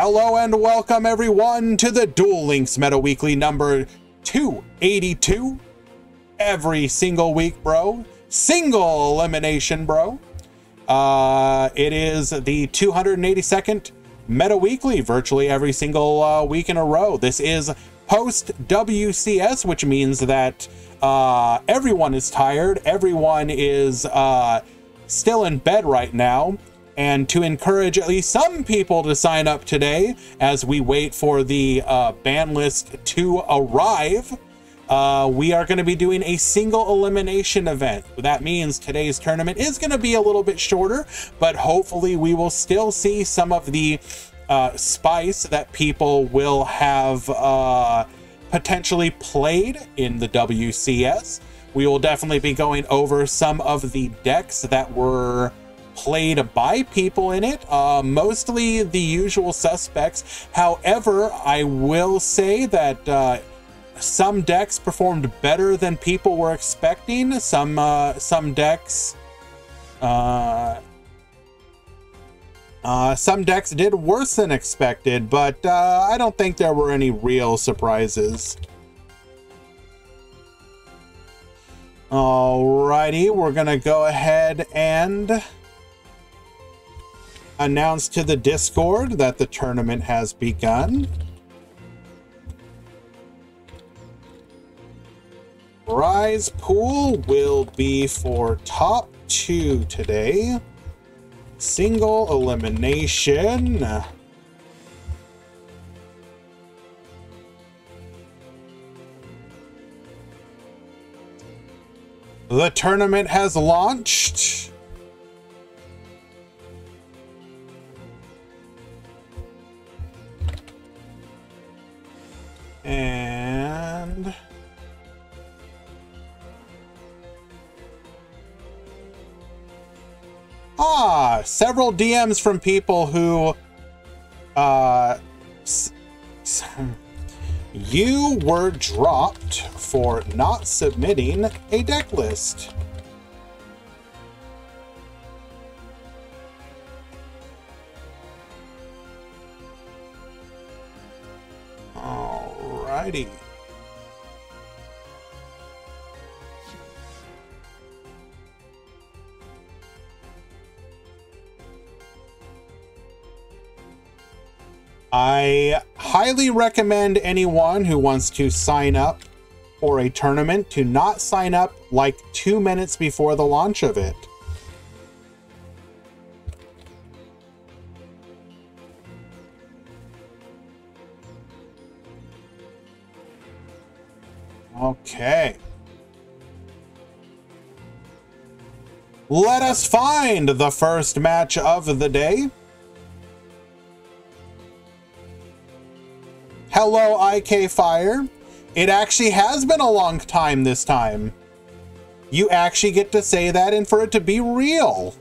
Hello and welcome everyone to the Duel Links Meta Weekly number 282. Every single week, bro. Single elimination, bro. It is the 282nd Meta Weekly, virtually every single week in a row. This is post WCS, which means that everyone is tired. Everyone is still in bed right now. And to encourage at least some people to sign up today as we wait for the ban list to arrive, we are going to be doing a single elimination event. That means today's tournament is going to be a little bit shorter, but hopefully we will still see some of the spice that people will have potentially played in the WCS. We will definitely be going over some of the decks that were played by people in it, mostly the usual suspects. However, I will say that some decks performed better than people were expecting. Some decks did worse than expected, but I don't think there were any real surprises. Alrighty, we're gonna go ahead and announce to the Discord that the tournament has begun. Prize pool will be for top 2 today. Single elimination. The tournament has launched. And several DMs from people who you were dropped for not submitting a deck list. Alrighty. I highly recommend anyone who wants to sign up for a tournament to not sign up like 2 minutes before the launch of it. Okay. Let us find the first match of the day. Hello, IK Fire. It actually has been a long time this time. You actually get to say that and for it to be real.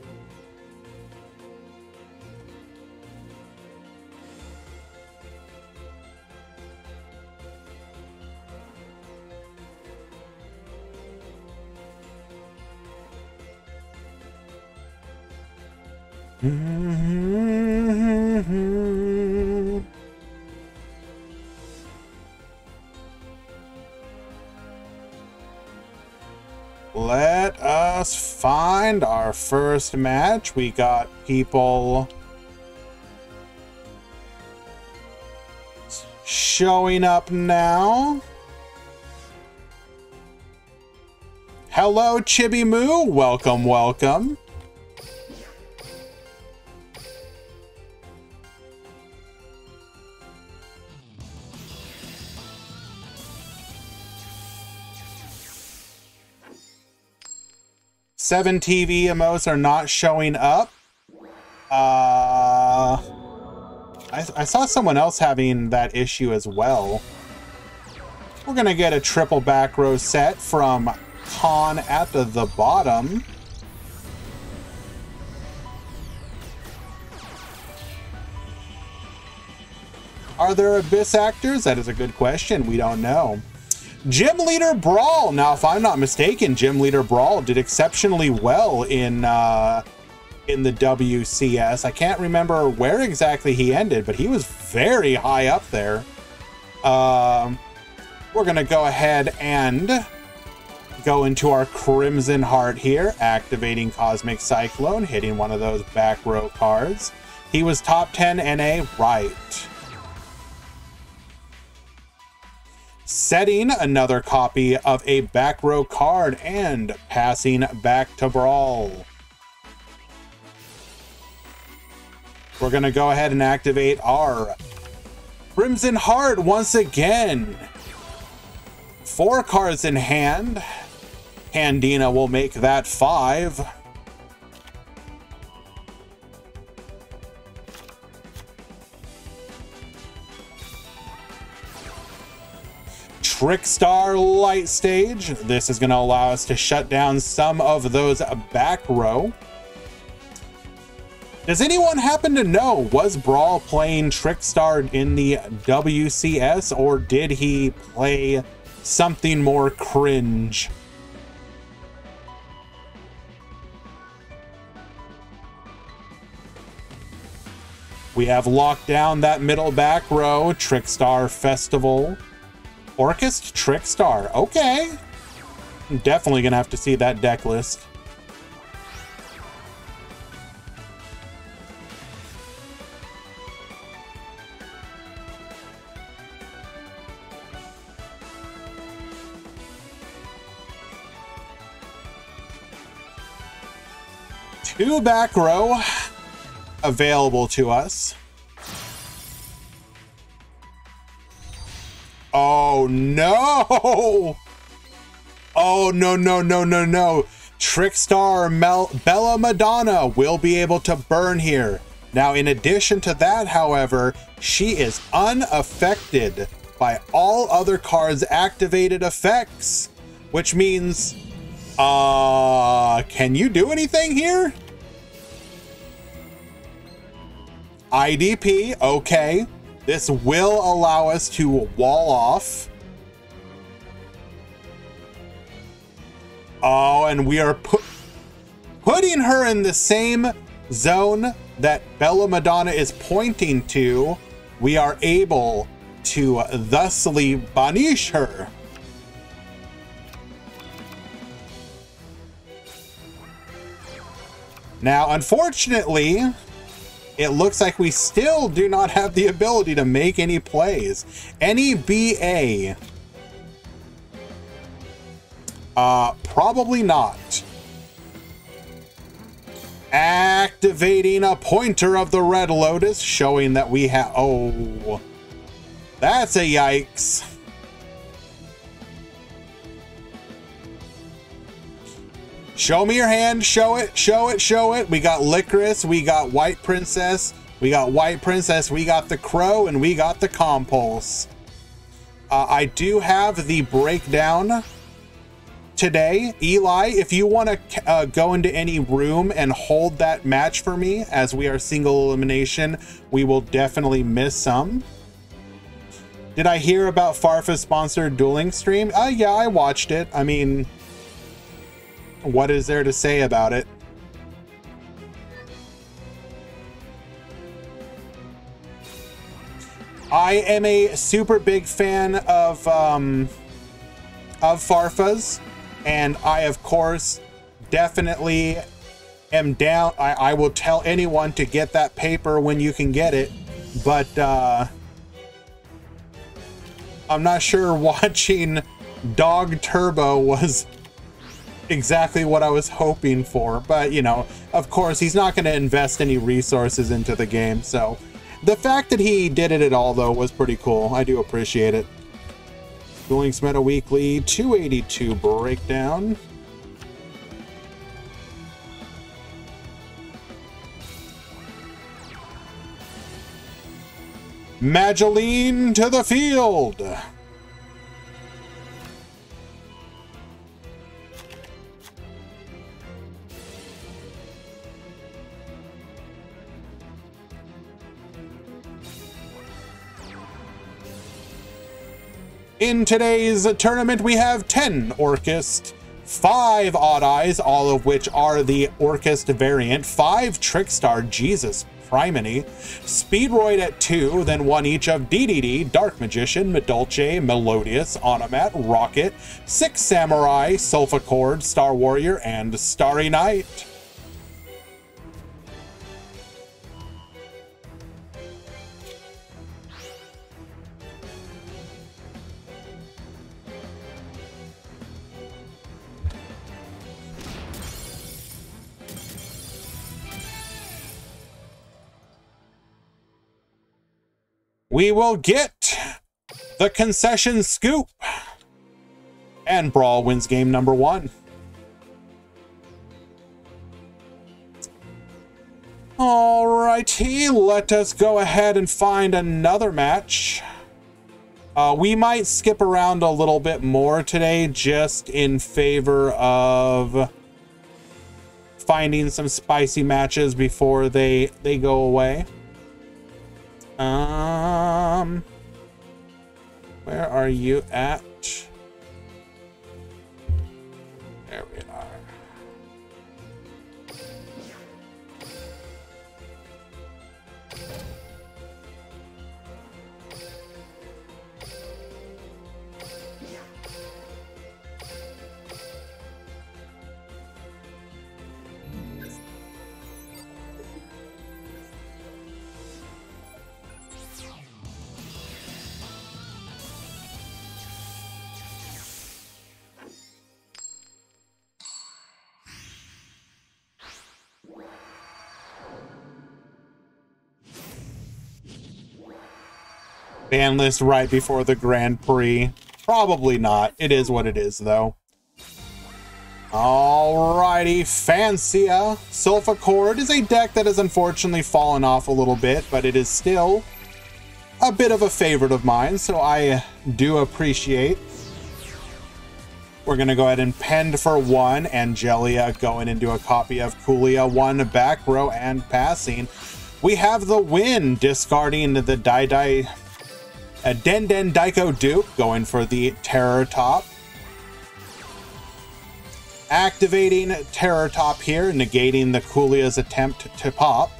Let us find our first match. We got people showing up now. Hello, Chibi Moo. Welcome, welcome. Seven TV emotes are not showing up. I saw someone else having that issue as well. We're gonna get a triple back row set from Khan at the bottom. Are there Abyss actors? That is a good question. We don't know. Gym Leader Brawl. Now, if I'm not mistaken, Gym Leader Brawl did exceptionally well in in the WCS. I can't remember where exactly he ended, but he was very high up there. We're going to go ahead and go into our Crimson Heart here, activating Cosmic Cyclone, hitting one of those back row cards. He was top 10 NA, right. Setting another copy of a back row card and passing back to Brawl. We're going to go ahead and activate our Crimson Heart once again. 4 cards in hand. Handina will make that 5. Trickstar Light Stage. This is going to allow us to shut down some of those back row. Does anyone happen to know, was Brawl playing Trickstar in the WCS, or did he play something more cringe? We have locked down that middle back row. Trickstar Festival. Orchest Trickstar. Okay. I'm definitely going to have to see that deck list. Two back row available to us. Oh no! Oh no, no, no, no, no. Trickstar Bella Madonna will be able to burn here. Now, in addition to that, however, she is unaffected by all other cards' activated effects, which means, can you do anything here? IDP, okay. This will allow us to wall off. Oh, and we are putting her in the same zone that Bella Madonna is pointing to. We are able to thusly banish her. Now, unfortunately, it looks like we still do not have the ability to make any plays. Any BA? Probably not. Activating a Pointer of the Red Lotus, showing that we have... Oh, that's a yikes. Show me your hand. Show it, show it, show it. We got Licorice. We got White Princess. We got White Princess. We got the Crow. And we got the Compulse. I do have the breakdown today. Eli, if you want to go into any room and hold that match for me, as we are single elimination, we will definitely miss some. Did I hear about Farfa's sponsored dueling stream? Yeah, I watched it. I mean... what is there to say about it? I am a super big fan of Farfa's, and I, of course, definitely am down. I will tell anyone to get that paper when you can get it, but I'm not sure watching Dog Turbo was exactly what I was hoping for, but you know, of course he's not going to invest any resources into the game, so the fact that he did it at all though was pretty cool. I do appreciate it. Duel Links Meta Weekly 282 breakdown. Mageline to the field. In today's tournament, we have 10 Orchest, 5 Odd Eyes, all of which are the Orchest variant, 5 Trickstar, Jesus Criminy, Speedroid at 2, then 1 each of DDD, Dark Magician, Medolce, Melodious, Onomat, Rocket, 6 Samurai, Sulfachord, Star Warrior, and Starry Night. We will get the concession scoop, and Brawl wins game number 1. Alrighty, let us go ahead and find another match. We might skip around a little bit more today, just in favor of finding some spicy matches before they go away. Where are you at? There we are. Ban list right before the Grand Prix. Probably not. It is what it is, though. Alrighty, Fancia. Sulfachord is a deck that has unfortunately fallen off a little bit, but it is still a bit of a favorite of mine, so I do appreciate. We're going to go ahead and pend for 1. Angelia going into a copy of Kulia. 1 back row and passing. We have the win, discarding the Den Daiko Duke, going for the Terror Top. Activating Terror Top here, negating the Kulia's attempt to pop.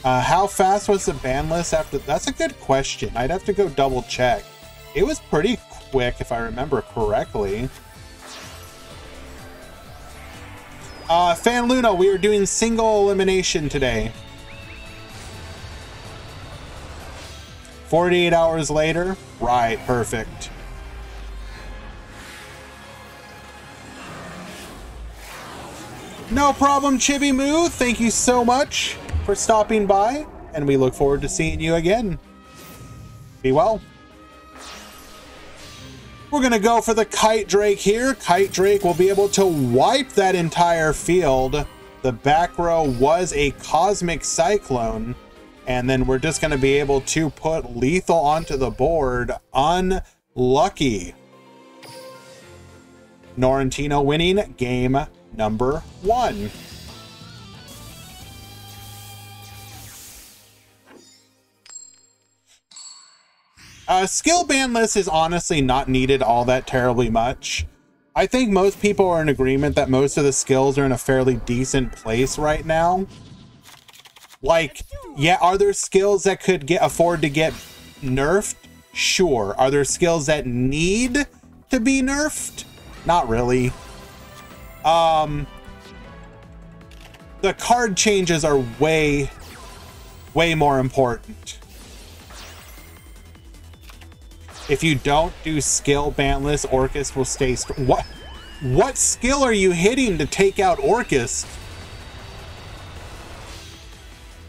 How fast was the ban list after? That's a good question. I'd have to go double check. It was pretty quick, if I remember correctly. Fan Luna, we are doing single elimination today. 48 hours later? Right, perfect. No problem, Chibi Moo. Thank you so much for stopping by, and we look forward to seeing you again. Be well. We're going to go for the Kite Drake here. Kite Drake will be able to wipe that entire field. The back row was a Cosmic Cyclone. And then we're just going to be able to put lethal onto the board. Unlucky. Norrentino winning game number 1. Skill ban list is honestly not needed all that terribly much. I think most people are in agreement that most of the skills are in a fairly decent place right now. Like, yeah, are there skills that could afford to get nerfed? Sure. Are there skills that need to be nerfed? Not really. The card changes are way more important. If you don't do skill banless, Orcus will stay. What skill are you hitting to take out Orcus?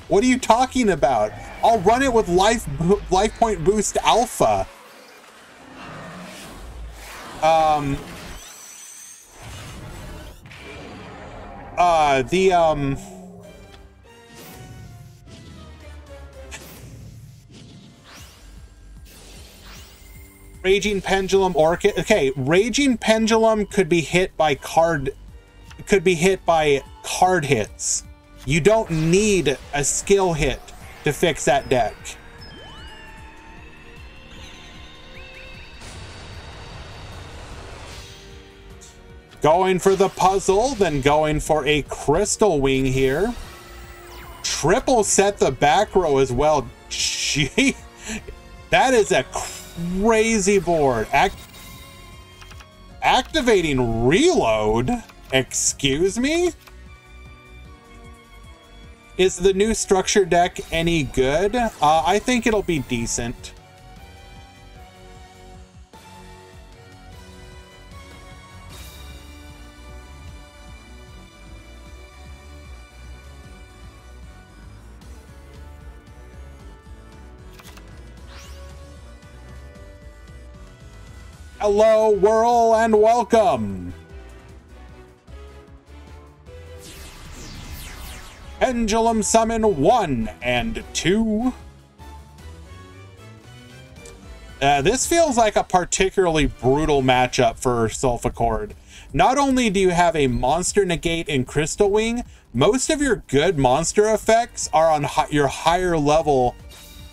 What are you talking about? I'll run it with life point boost alpha. Raging Pendulum Orchid. Okay, Raging Pendulum could be hit by card hits. You don't need a skill hit to fix that deck. Going for the puzzle, then going for a crystal wing here. Triple set the back row as well. Gee, that is a crazy board. Activating reload? Excuse me? Is the new structure deck any good? I think it'll be decent. Hello, Whirl, and welcome. Pendulum Summon 1 and 2. This feels like a particularly brutal matchup for Sulfur. Not only do you have a Monster Negate and Crystal Wing, most of your good monster effects are on your higher level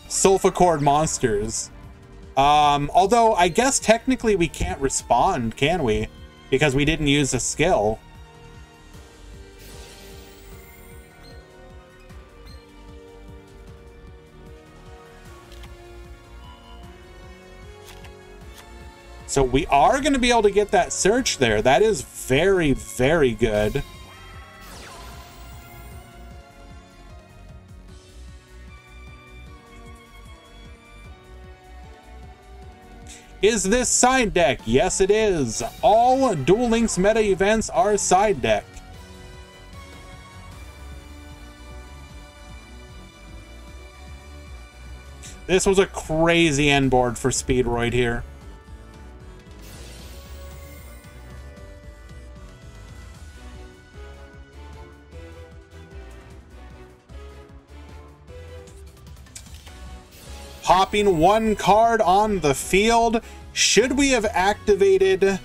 Sulfur monsters. Although I guess technically we can't respond, can we? Because we didn't use a skill. So we are going to be able to get that search there. That is very, very good. Is this side deck? Yes, it is. All Duel Links meta events are side deck. This was a crazy end board for Speedroid here. Popping one card on the field. Should we have activated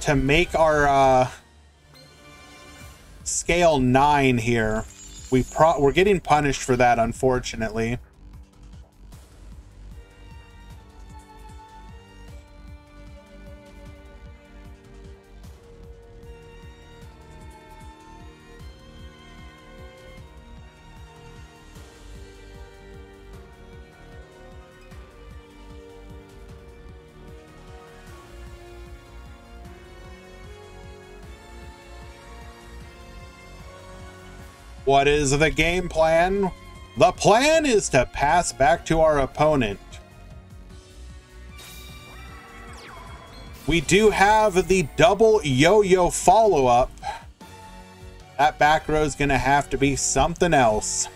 to make our scale 9 here? We're getting punished for that, unfortunately. What is the game plan? The plan is to pass back to our opponent. We do have the double yo-yo follow-up. That back row is going to have to be something else.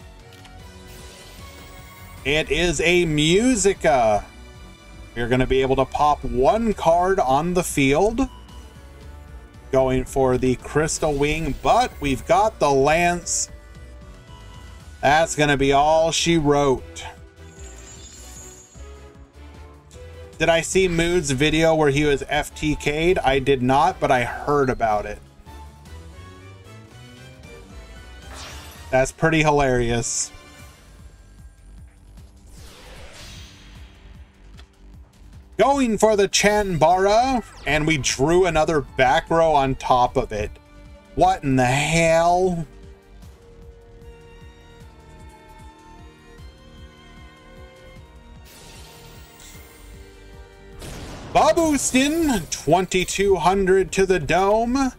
It is a Musica. We're going to be able to pop one card on the field. Going for the Crystal Wing, but we've got the Lance. That's going to be all she wrote. Did I see Mood's video where he was FTK'd? I did not, but I heard about it. That's pretty hilarious. Going for the Chanbara, and we drew another back row on top of it. What in the hell? Babustin, 2200 to the dome.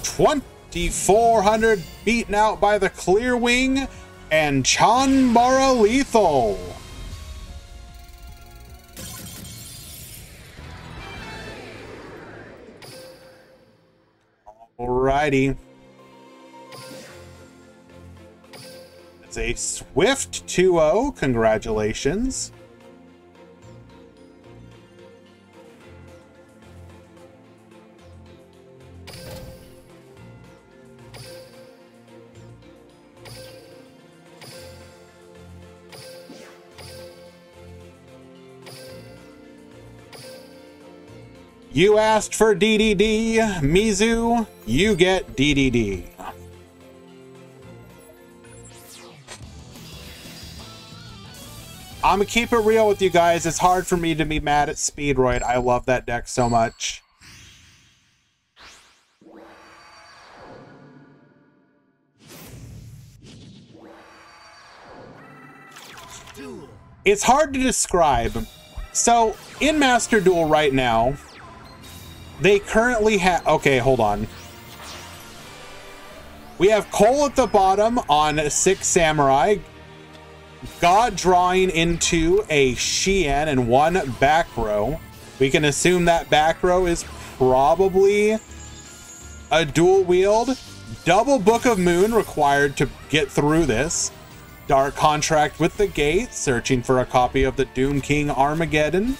2400 beaten out by the Clear Wing, and Chanbara lethal. Alrighty. It's a swift 2-0. Congratulations. You asked for DDD, Mizu, you get DDD. I'm gonna keep it real with you guys. It's hard for me to be mad at Speedroid. I love that deck so much. It's hard to describe. So in Master Duel right now, they currently have, okay, hold on. We have Cole at the bottom on 6 Samurai, God drawing into a Shien and 1 back row. We can assume that back row is probably a dual wield. Double Book of Moon required to get through this. Dark Contract with the Gate, searching for a copy of the Doom King Armageddon.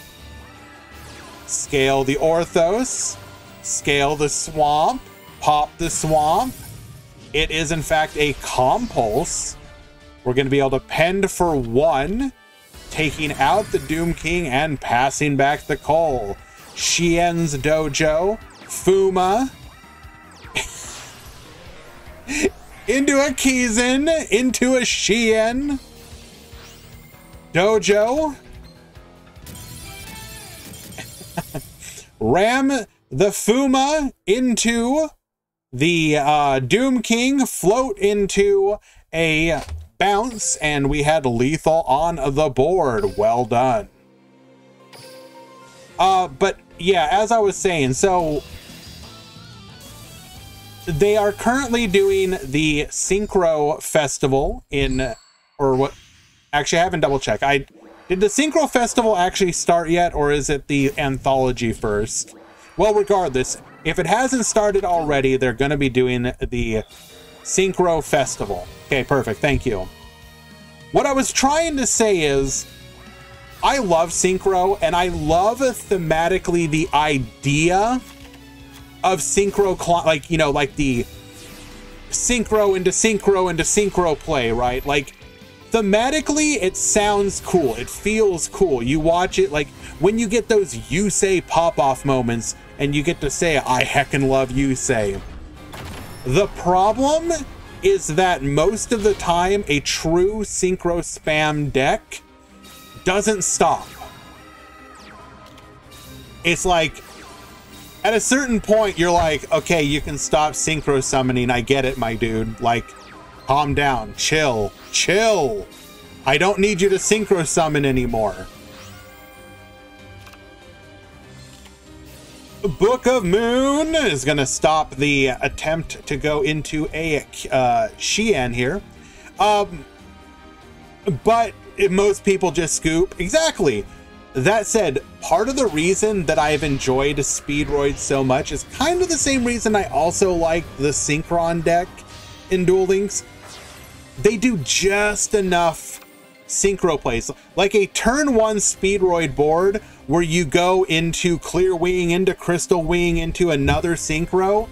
Scale the Orthos. Scale the Swamp. Pop the Swamp. It is in fact a Compulse. We're going to be able to pend for 1, taking out the Doom King and passing back the Cole. Shien's Dojo. Fuma. Into a Kizan, into a Shien. Dojo. Ram the Fuma into the Doom King, float into a bounce, and we had lethal on the board. Well done. But yeah, as I was saying, so they are currently doing the Synchro Festival in, or what, actually I haven't double checked. Did the Synchro Festival actually start yet, or is it the anthology first? Well, regardless, if it hasn't started already, they're going to be doing the Synchro Festival. Okay, perfect. Thank you. What I was trying to say is, I love Synchro, and I love thematically the idea of synchro, like, you know, like the synchro into synchro into synchro play, right? Like, thematically, it sounds cool. It feels cool. You watch it, like, when you get those Yusei pop-off moments, and you get to say, I heckin' love Yusei. The problem is that most of the time, a true synchro spam deck doesn't stop. It's like, at a certain point, you're like, okay, you can stop synchro summoning. I get it, my dude. Like, calm down, chill, chill. I don't need you to synchro summon anymore. Book of Moon is going to stop the attempt to go into a Shien here. But most people just scoop. Exactly. That said, part of the reason that I've enjoyed Speedroid so much is kind of the same reason I also like the Synchron deck in Duel Links. They do just enough synchro plays. Like a turn 1 Speedroid board where you go into Clear Wing, into Crystal Wing, into another synchro.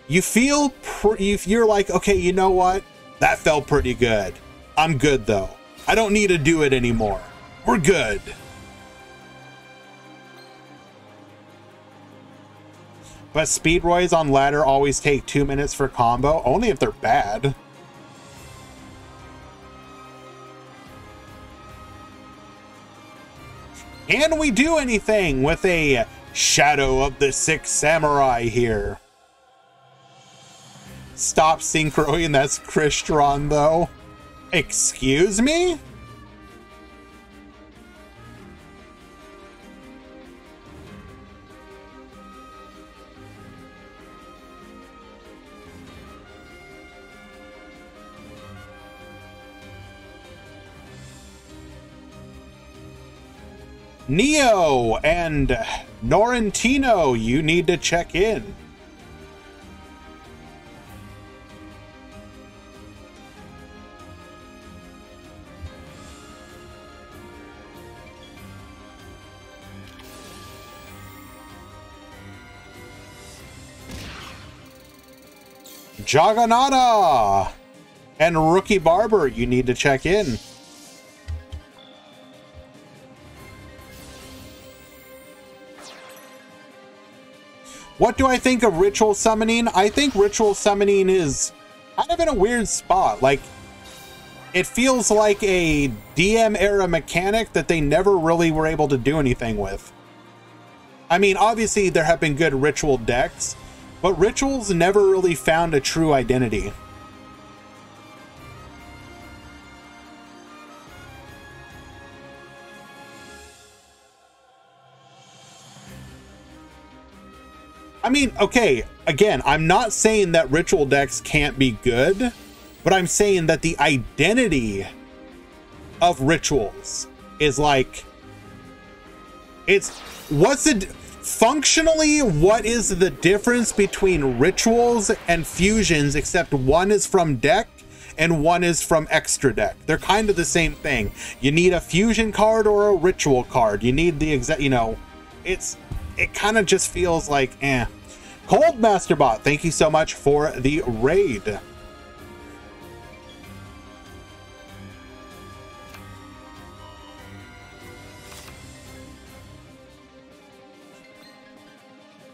You feel, you're like, okay, you know what? That felt pretty good. I'm good though. I don't need to do it anymore. We're good. But Speedroids on ladder always take 2 minutes for combo, only if they're bad. Can we do anything with a Shadow of the 6 Samurai here? Stop synchroing, that's Crystron though. Excuse me? Neo and Norrentino, you need to check in. Jagannatha and Rookie Barber, you need to check in. What do I think of ritual summoning? I think ritual summoning is kind of in a weird spot. Like, it feels like a DM era mechanic that they never really were able to do anything with. I mean, obviously there have been good ritual decks, but rituals never really found a true identity. mean, okay, again, I'm not saying that ritual decks can't be good, but I'm saying that the identity of rituals is like, functionally, what is the difference between rituals and fusions, except one is from deck and one is from extra deck? They're kind of the same thing. You need a fusion card or a ritual card. You need the exact, you know, it kind of just feels like, eh. Cold Masterbot, thank you so much for the raid.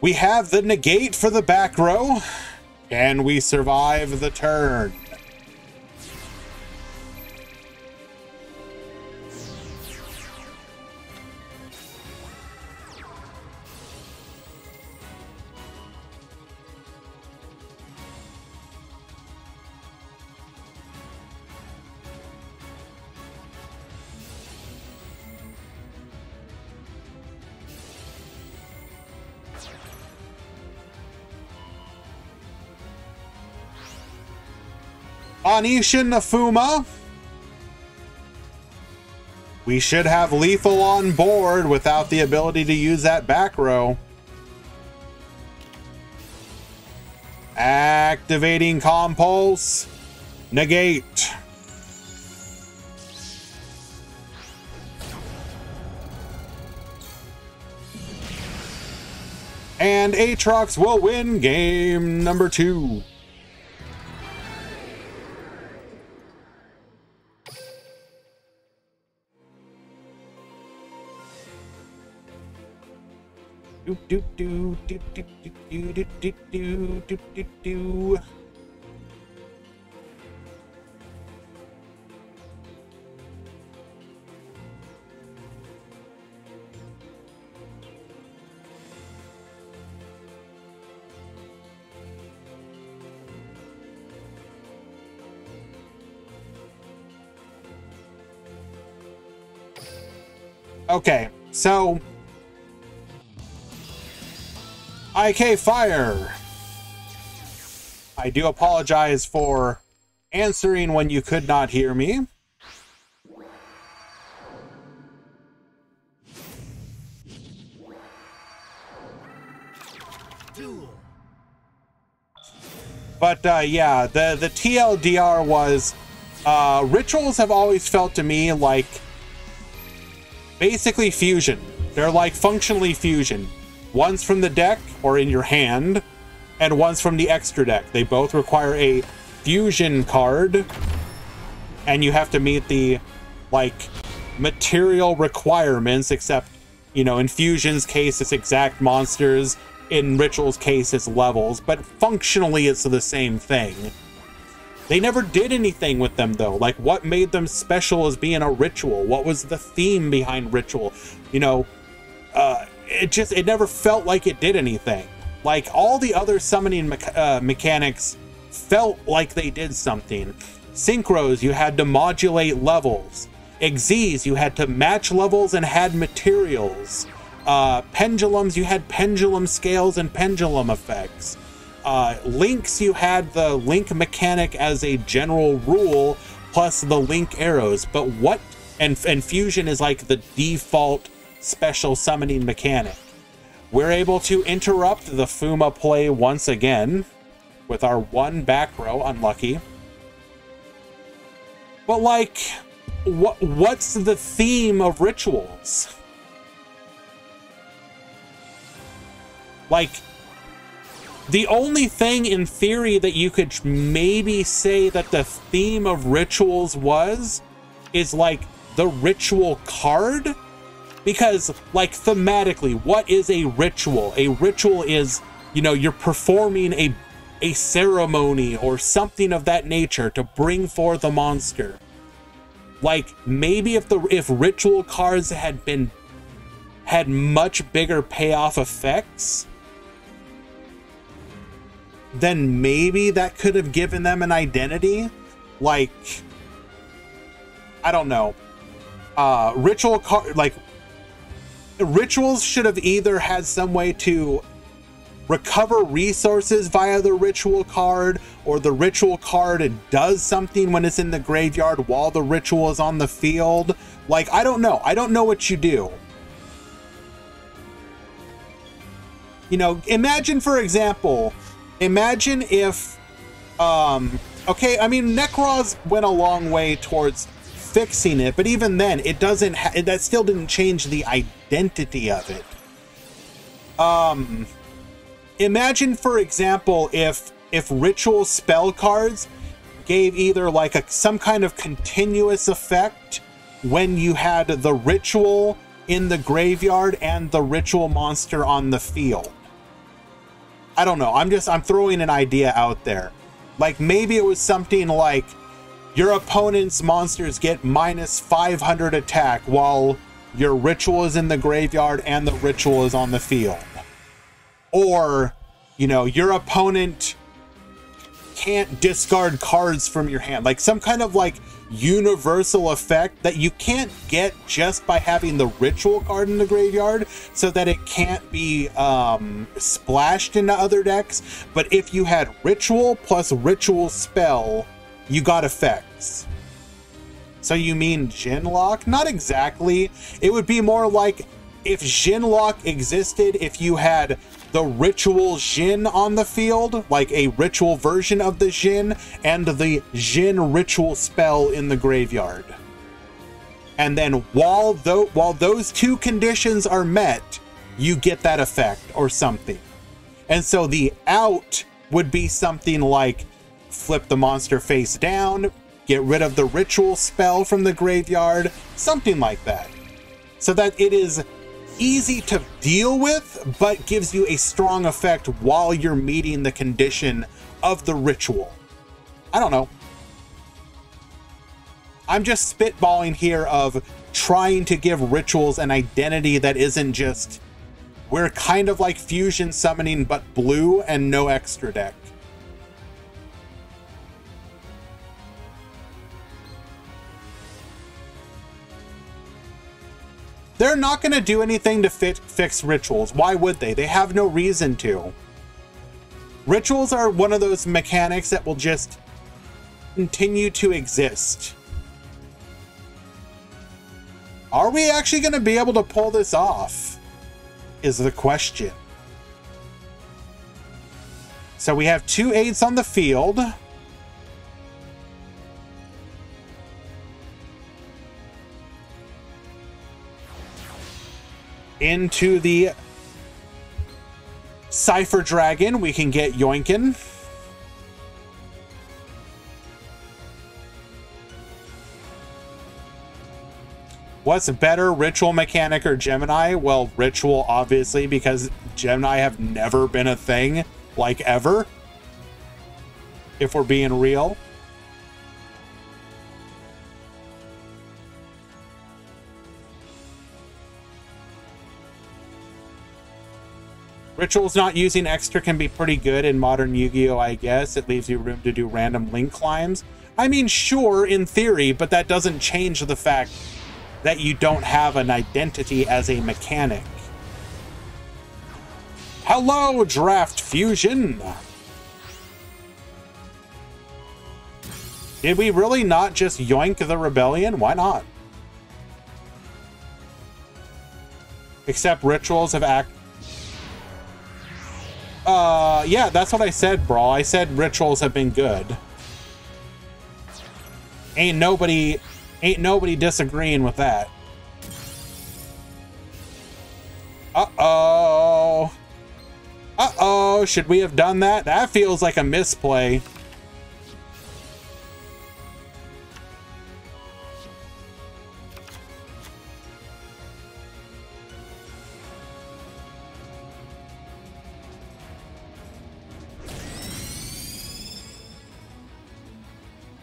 We have the negate for the back row. Can we survive the turn? Anisha Nafuma. We should have lethal on board without the ability to use that back row. Activating Compulse. Negate. And Aatrox will win game number 2. Okay, so IK Fire. I do apologize for answering when you could not hear me. Duel. But yeah, the TLDR was rituals have always felt to me like basically fusion. They're like functionally fusion. One's from the deck or in your hand, and one's from the extra deck. They both require a fusion card, and you have to meet the like material requirements, except, you know, in fusion's case it's exact monsters, in ritual's case it's levels, but functionally it's the same thing. They never did anything with them though. Like, what made them special as being a ritual? What was the theme behind ritual? You know, it never felt like it did anything. Like, all the other summoning mechanics felt like they did something. Synchros, you had to modulate levels. Xyz, you had to match levels and had materials. Pendulums, you had pendulum scales and pendulum effects. Links, you had the link mechanic as a general rule, plus the link arrows. But what, and fusion is like the default special summoning mechanic. We're able to interrupt the Fuma play once again with our one back row, unlucky. But like, what's the theme of rituals? Like, the only thing in theory that you could maybe say that the theme of rituals is like the ritual card. Because, like, thematically, what is a ritual? A ritual is, you know, you're performing a ceremony or something of that nature to bring forth a monster. Like, maybe if ritual cards had much bigger payoff effects, then maybe that could have given them an identity. Like, I don't know. Rituals should have either had some way to recover resources via the ritual card, or the ritual card does something when it's in the graveyard while the ritual is on the field. Like, I don't know. I don't know what you do. You know, imagine, for example, imagine if, okay, I mean, Necroz went a long way towards fixing it, but even then, it doesn't, that still didn't change the identity of it. Imagine, for example, if ritual spell cards gave either like some kind of continuous effect when you had the ritual in the graveyard and the ritual monster on the field. I don't know. I'm throwing an idea out there. Like, maybe it was something like your opponent's monsters get minus 500 attack while your ritual is in the graveyard and the ritual is on the field. Or, you know, your opponent can't discard cards from your hand. Like some kind of like universal effect that you can't get just by having the ritual card in the graveyard, so that it can't be splashed into other decks. But if you had ritual plus ritual spell, you got effects. So you mean Jinlock? Not exactly. It would be more like if Jinlock existed, if you had the ritual Jin on the field, like a ritual version of the Jin, and the Jin ritual spell in the graveyard. And then while those two conditions are met, you get that effect or something. And so the out would be something like flip the monster face down, get rid of the ritual spell from the graveyard, something like that. So that it is easy to deal with, but gives you a strong effect while you're meeting the condition of the ritual. I don't know. I'm just spitballing here of trying to give rituals an identity that isn't just, we're kind of like fusion summoning but blue and no extra deck. They're not going to do anything to fix rituals. Why would they? They have no reason to. Rituals are one of those mechanics that will just continue to exist. Are we actually going to be able to pull this off? Is the question. So we have 2 8s on the field. Into the Cypher Dragon, we can get Yoinkin. What's better, Ritual mechanic or Gemini? Well, Ritual, obviously, because Gemini have never been a thing, like ever. If we're being real. Rituals not using extra can be pretty good in modern Yu-Gi-Oh, I guess. It leaves you room to do random link climbs. I mean, sure, in theory, but that doesn't change the fact that you don't have an identity as a mechanic. Hello, Draft Fusion! Did we really not just yoink the Rebellion? Why not? Except rituals have yeah, that's what I said, bro. I said rituals have been good. Ain't nobody disagreeing with that. Uh-oh. Uh-oh, should we have done that? That feels like a misplay.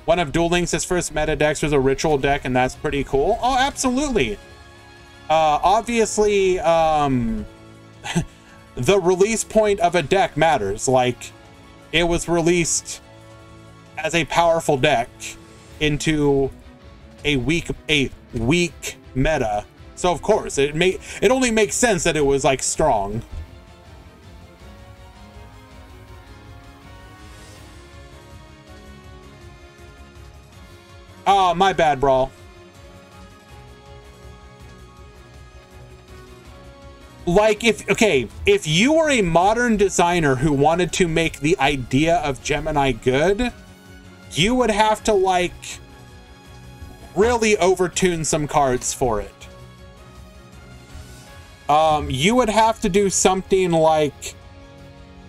One of Duel Links' first meta decks was a ritual deck, and that's pretty cool. Oh, absolutely. Obviously, the release point of a deck matters. Like, it was released as a powerful deck into a weak meta. So of course, it only makes sense that it was like strong. Oh, my bad, Brawl. Like, if you were a modern designer who wanted to make the idea of Gemini good, you would have to, like, really overtune some cards for it. You would have to do something like...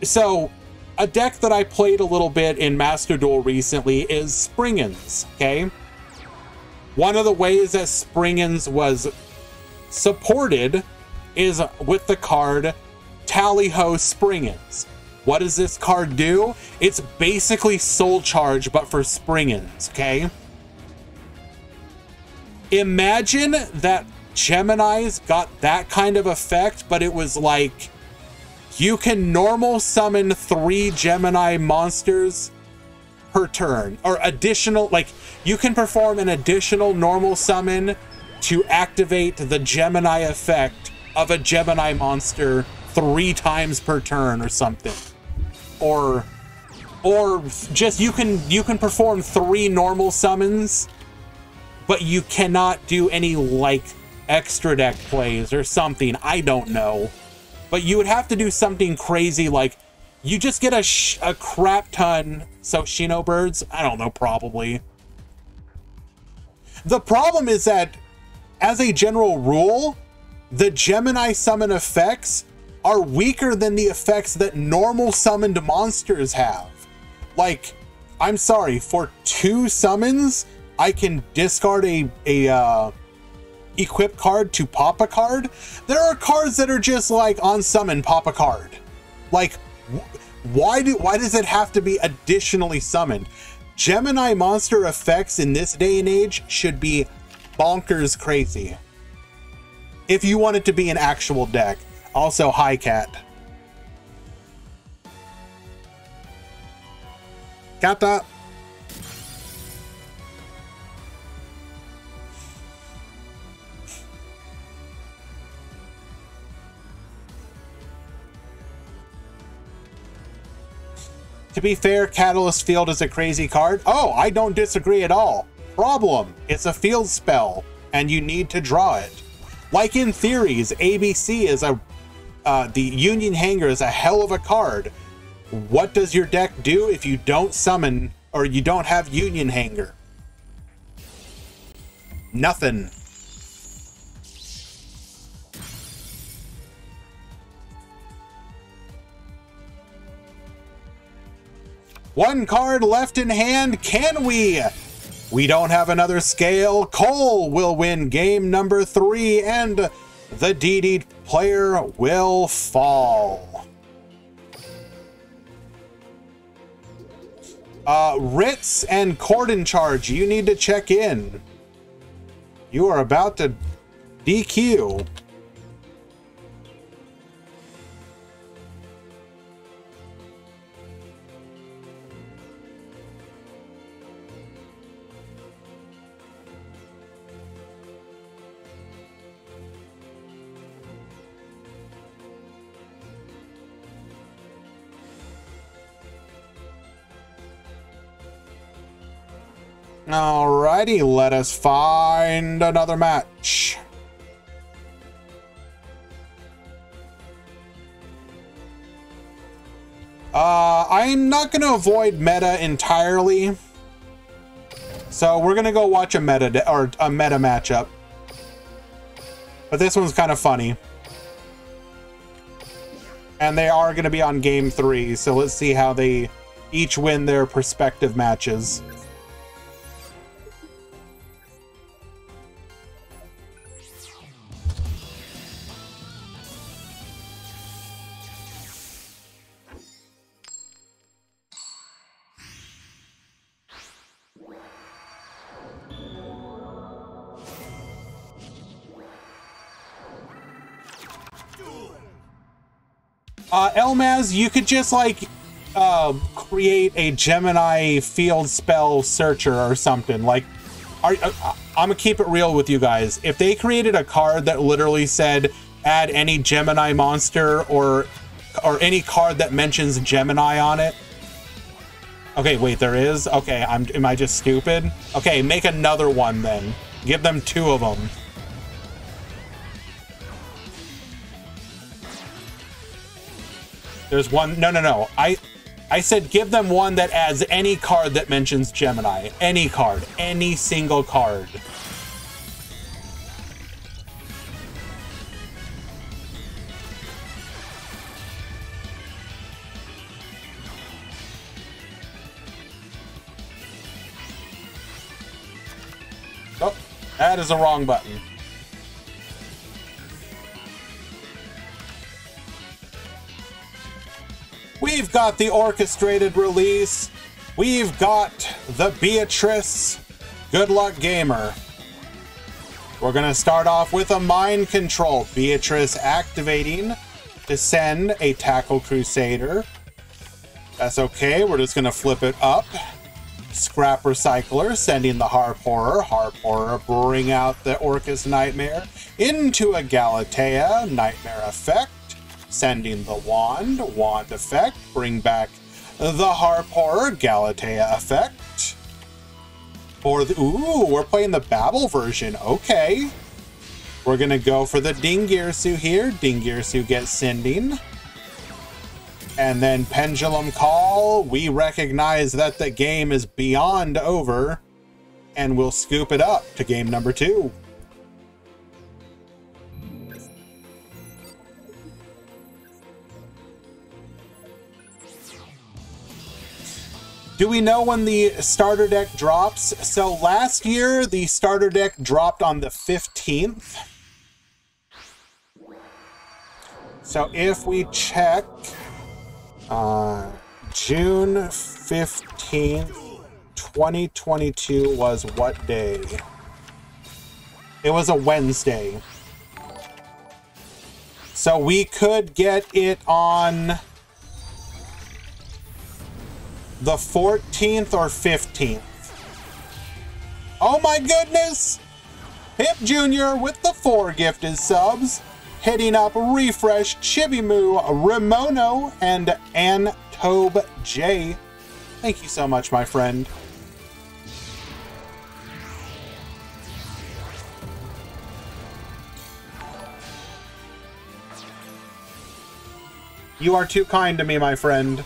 So, a deck that I played a little bit in Master Duel recently is Springens, okay? One of the ways that Springens was supported is with the card Tally-Ho Springens. What does this card do? It's basically Soul Charge, but for Springens, okay? Imagine that Gemini's got that kind of effect, but it was like, you can normal summon 3 Gemini monsters per turn, or additional, like, you can perform an additional normal summon to activate the Gemini effect of a Gemini monster 3 times per turn or something. Or just you can perform 3 normal summons, but you cannot do any like extra deck plays or something. I don't know. But you would have to do something crazy, like you just get a crap ton Soshino birds. I don't know, probably. The problem is that, as a general rule, the Gemini summon effects are weaker than the effects that normal summoned monsters have. Like, I'm sorry, for 2 summons, I can discard a equip card to pop a card. There are cards that are just like on summon, pop a card. Like, why does it have to be additionally summoned? Gemini monster effects in this day and age should be bonkers crazy if you want it to be an actual deck. Also, hi, Cat. Kata. To be fair, Catalyst Field is a crazy card. Oh, I don't disagree at all. Problem, it's a field spell, and you need to draw it. Like in theories, ABC is the Union Hanger is a hell of a card. What does your deck do if you don't summon or you don't have Union Hanger? Nothing. One card left in hand, can we? We don't have another scale. Cole will win game number 3, and the DD player will fall. Ritz and Cordon Charge, you need to check in. You are about to DQ. Alrighty, let us find another match. I'm not going to avoid meta entirely, so we're going to go watch a meta matchup. But this one's kind of funny, and they are going to be on game 3. So let's see how they each win their respective matches. Elmaz, you could just like create a Gemini field spell searcher or something. Like, I'm gonna keep it real with you guys. If they created a card that literally said add any Gemini monster or any card that mentions Gemini on it, Okay, wait, there is? Okay, am I just stupid? Okay, make another one then. Give them 2 of them. There's one. No. I said give them one that adds any card that mentions Gemini. Any card. Any single card. Oh, that is the wrong button. We've got the orchestrated release. We've got the Beatrice. Good luck, gamer. We're going to start off with a mind control. Beatrice activating to send a Tackle Crusader. That's okay. We're just going to flip it up. Scrap Recycler sending the Harp Horror. Harp Horror bring out the Orcus Nightmare into a Galatea. Nightmare Effect. Sending the Wand. Wand Effect. Bring back the Harp Horror. Galatea Effect. For the, ooh, we're playing the Babel version. Okay. We're going to go for the Dingirsu here. Dingirsu gets sending. And then Pendulum Call. We recognize that the game is beyond over. And we'll scoop it up to game number 2. Do we know when the starter deck drops? So last year, the starter deck dropped on the 15th. So if we check June 15th, 2022 was what day? It was a Wednesday. So we could get it on the 14th or 15th. Oh my goodness! Hip Jr. with the 4 gifted subs. Hitting up Refresh, Chibimu, Ramono, and Antobe J. Thank you so much, my friend. You are too kind to me, my friend.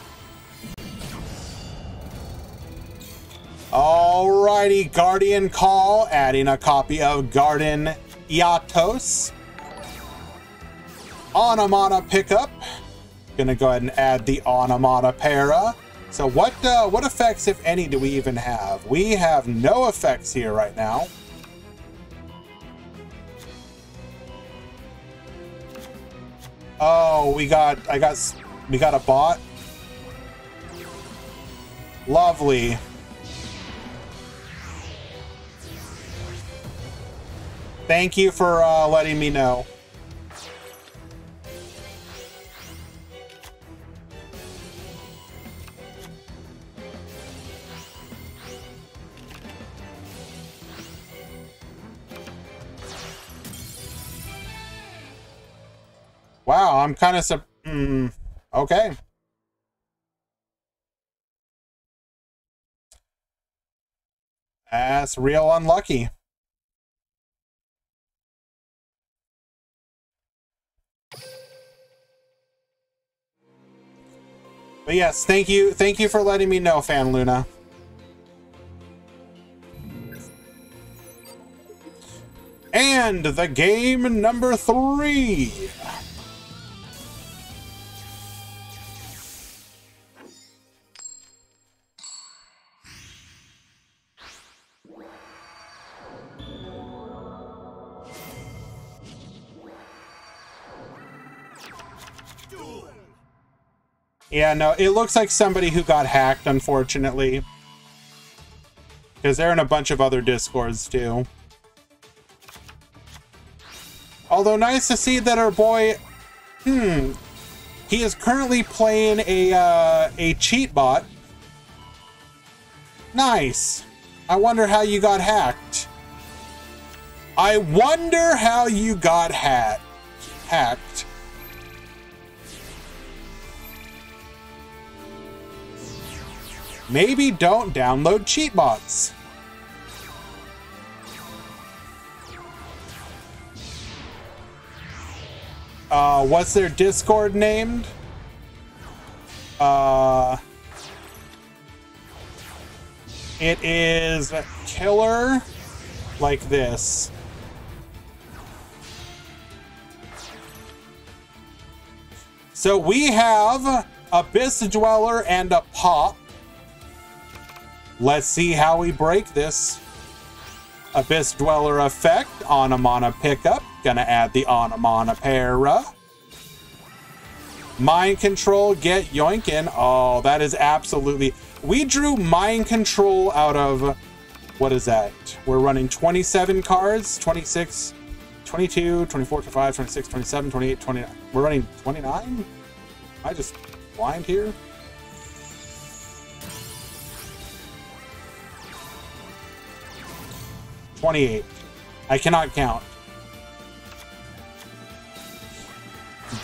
Alrighty, Guardian Call, adding a copy of Garden Iatos. Automata pickup. Gonna go ahead and add the Automata para. So what effects, if any, do we even have? We have no effects here right now. Oh, we got a bot. Lovely. Thank you for letting me know. Wow, I'm kind of okay. That's real unlucky. But yes, thank you for letting me know, Fan Luna. And the game number 3. Yeah, no, it looks like somebody who got hacked, unfortunately. Because they're in a bunch of other Discords, too. Although, nice to see that our boy... he is currently playing a cheat bot. Nice. I wonder how you got hacked. I wonder how you got hacked. Maybe don't download cheat bots. What's their Discord named? It is killer like this. So we have Abyss Dweller and a Pop. Let's see how we break this. Abyss Dweller effect, Anamana pickup. Gonna add the Anamana para. Mind Control, get yoinkin'. Oh, that is absolutely... We drew Mind Control out of... What is that? We're running 27 cards. 26, 22, 24, 25, 26, 27, 28, 29. We're running 29? Am I just blind here? $28. I cannot count.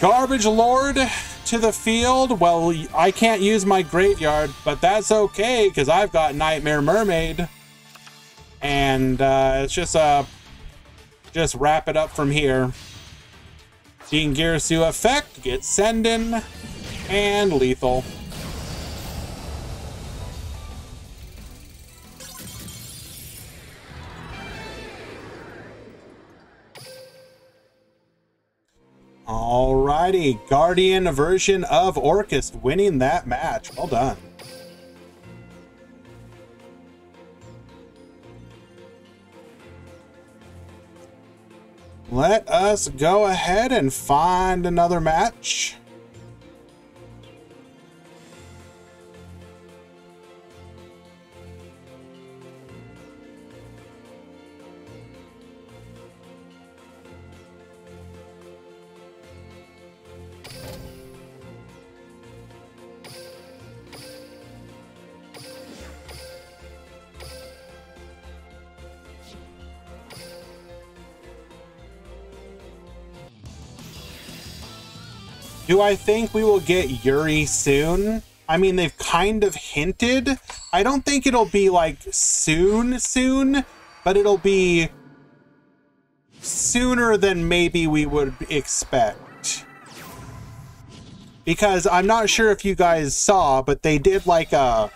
Garbage Lord to the field. Well, I can't use my graveyard, but that's okay because I've got Nightmare Mermaid. And it's just wrap it up from here. Dingirsu effect, get sending, and lethal. Alrighty, Guardian version of Orcust winning that match. Well done. Let us go ahead and find another match. Do I think we will get Yuri soon? I mean, they've kind of hinted. I don't think it'll be like soon, but it'll be sooner than maybe we would expect. Because I'm not sure if you guys saw, but they did like a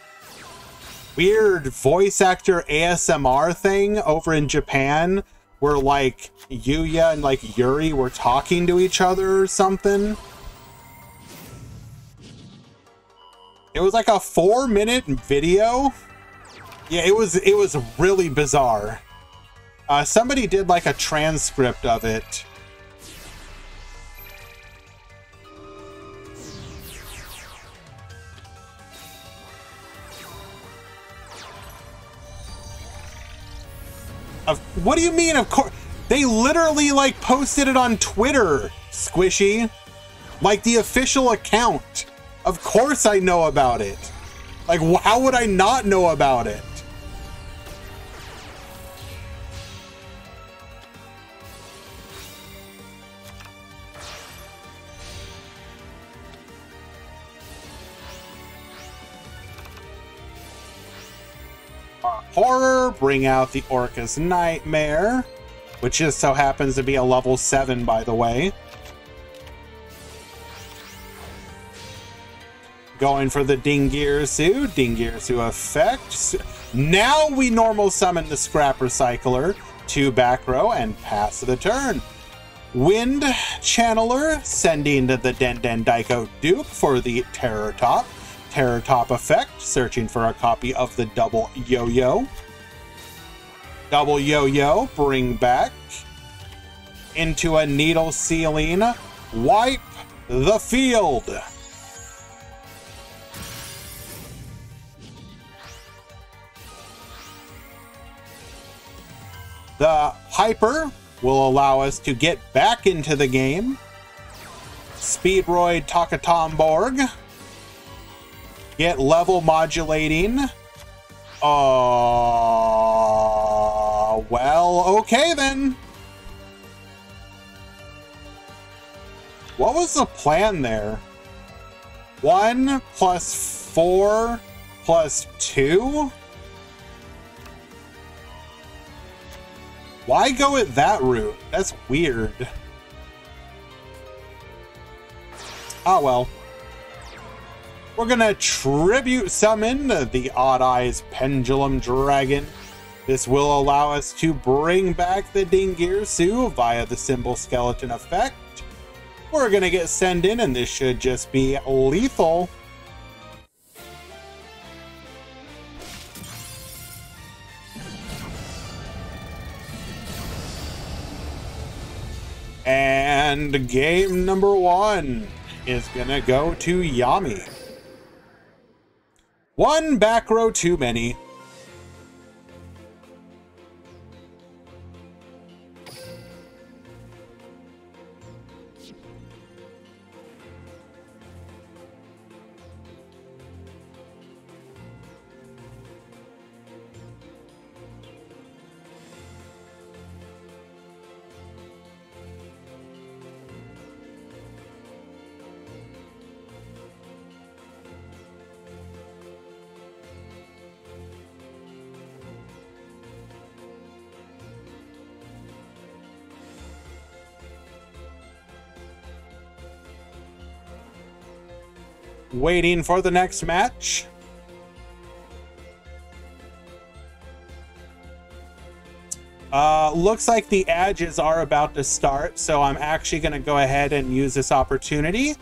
weird voice actor ASMR thing over in Japan where like Yuya and like Yuri were talking to each other or something. It was like a 4-minute video. Yeah, it was really bizarre. Somebody did like a transcript of it. What do you mean, of course? They literally like posted it on Twitter, Squishy. Like the official account. Of course I know about it. Like, how would I not know about it? Horror, bring out the Orcust Nightmare, which just so happens to be a level 7, by the way. Going for the Dingirsu effect. Now we normal summon the Scrap Recycler to back row and pass the turn. Wind Channeler, sending to the Den Daiko Duke for the Terror Top. Terror Top effect, searching for a copy of the Double Yo-Yo. Double Yo-Yo, bring back into a Needle Ceiling. Wipe the field. The Hyper will allow us to get back into the game. Speedroid Takatomborg. Get level modulating. Well, okay then. What was the plan there? 1 + 4 +2? Why go with that route? That's weird. Oh well. We're gonna tribute summon the Odd Eyes Pendulum Dragon. This will allow us to bring back the Dingirsu via the Symbol Skeleton effect. We're gonna get send in, and this should just be lethal. And game number 1 is gonna go to Yami. One back row too many. Waiting for the next match. Looks like the edges are about to start, so I'm actually going to go ahead and use this opportunity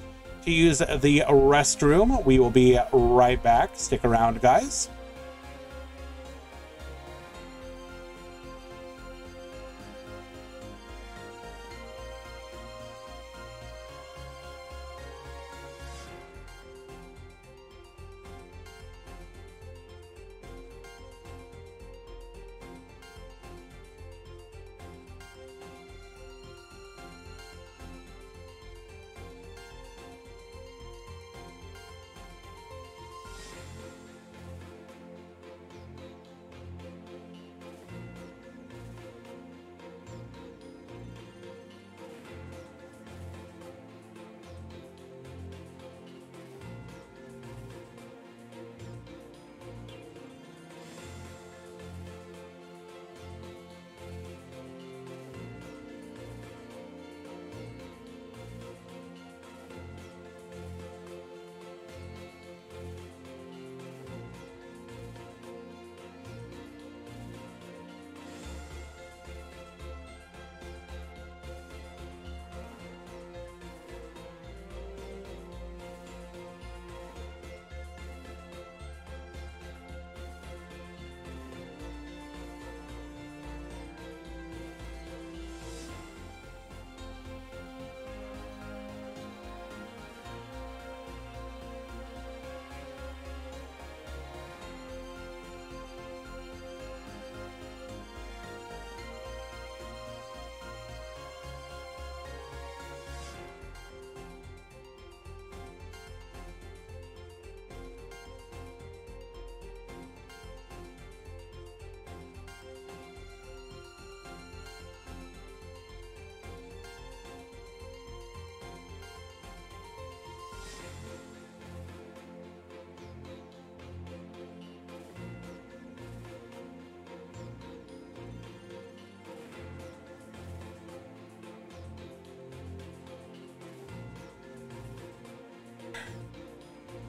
to use the restroom. We will be right back. Stick around, guys.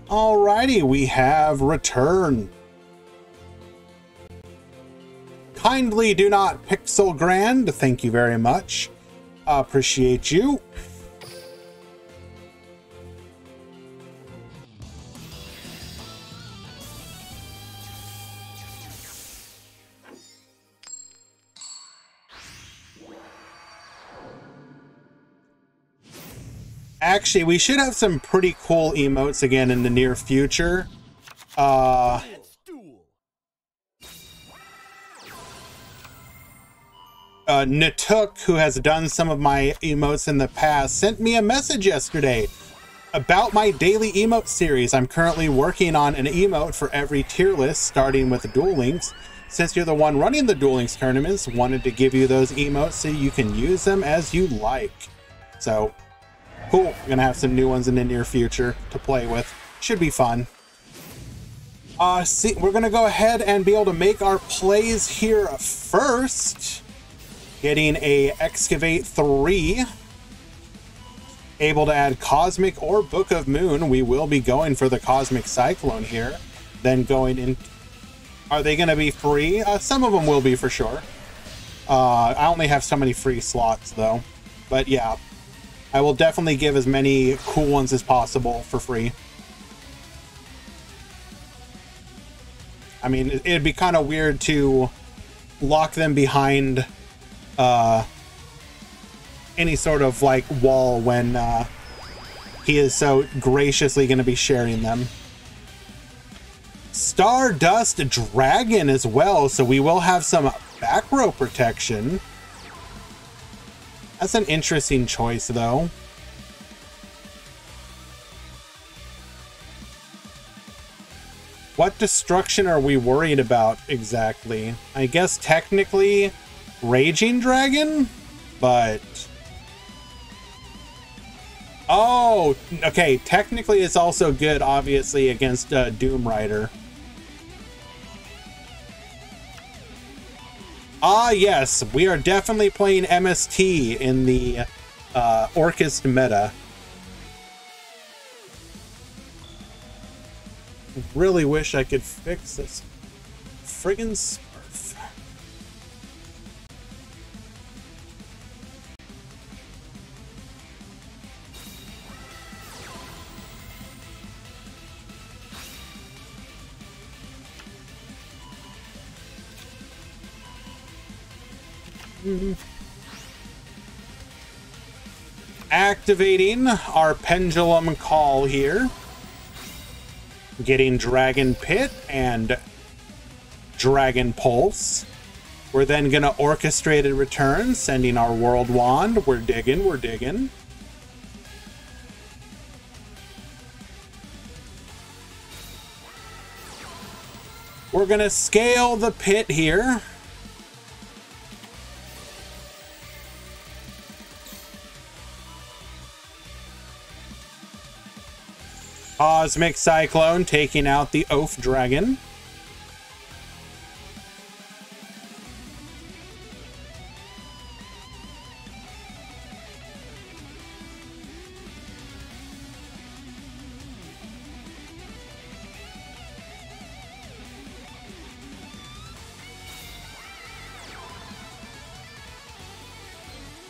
Alrighty, we have return. Kindly do not pixel grand. Thank you very much. Appreciate you. Actually, we should have some pretty cool emotes again in the near future. Natuk, who has done some of my emotes in the past, sent me a message yesterday about my daily emote series. I'm currently working on an emote for every tier list, starting with Duel Links. Since you're the one running the Duel Links tournaments, wanted to give you those emotes so you can use them as you like. So, cool. We're gonna have some new ones in the near future to play with. Should be fun. See, we're gonna go ahead and be able to make our plays here first. Getting a Excavate 3. Able to add Cosmic or Book of Moon. We will be going for the Cosmic Cyclone here. Then going in. Are they gonna be free? Some of them will be for sure. I only have so many free slots though. But yeah, I will definitely give as many cool ones as possible for free. I mean, it'd be kind of weird to lock them behind any sort of like wall when he is so graciously going to be sharing them. Stardust Dragon as well, so we will have some back row protection. That's an interesting choice though. What destruction are we worried about exactly? I guess technically Raging Dragon, but... Oh, okay, technically it's also good, obviously, against Doom Rider. Ah, yes, we are definitely playing MST in the Orcust meta. Really wish I could fix this friggin' Smurf. Activating our Pendulum Call here. Getting Dragon Pit and Dragon Pulse. We're then gonna orchestrate a return, sending our World Wand. We're digging, we're digging. We're gonna scale the pit here. Cosmic Cyclone taking out the Oaf Dragon.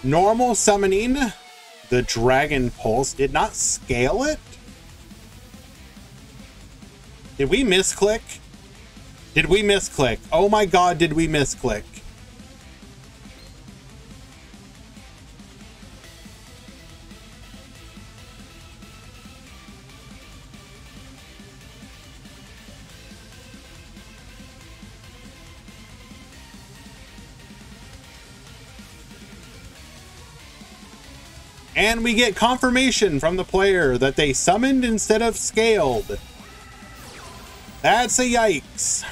Normal summoning the Dragon Pulse. Did not scale it? Did we misclick? Did we misclick? Oh my god, did we misclick? And we get confirmation from the player that they summoned instead of scaled. That's a yikes.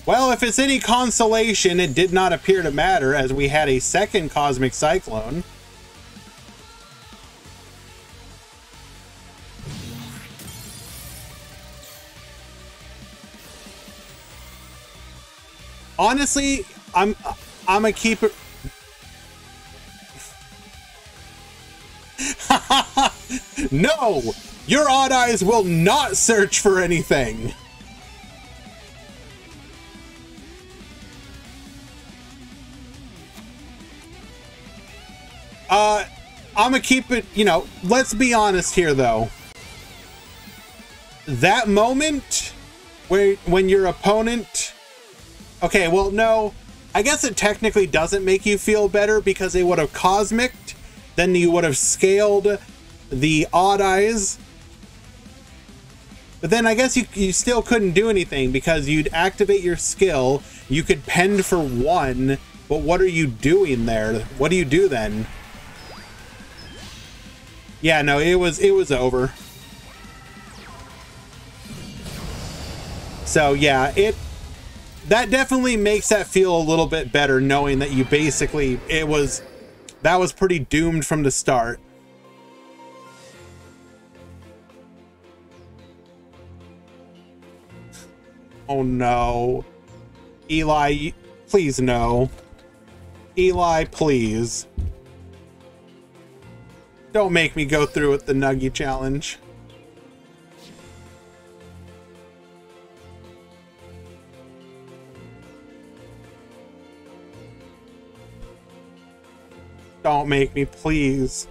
Well, if it's any consolation, it did not appear to matter as we had a second Cosmic Cyclone. Honestly, I'm gonna keep it. No, your odd eyes will not search for anything. I'm gonna keep it, you know, let's be honest here though. That moment where when your opponent, okay, well, no, I guess it technically doesn't make you feel better because they would have cosmicked, then you would have scaled the odd eyes. But then I guess you still couldn't do anything because you'd activate your skill, you could pend for one, but what are you doing there? What do you do then? Yeah, no, it was over. So yeah, that definitely makes that feel a little bit better knowing that you basically, that was pretty doomed from the start. Oh no. Eli, please no. Eli, please. Don't make me go through with the Nuggy challenge. Don't make me, please.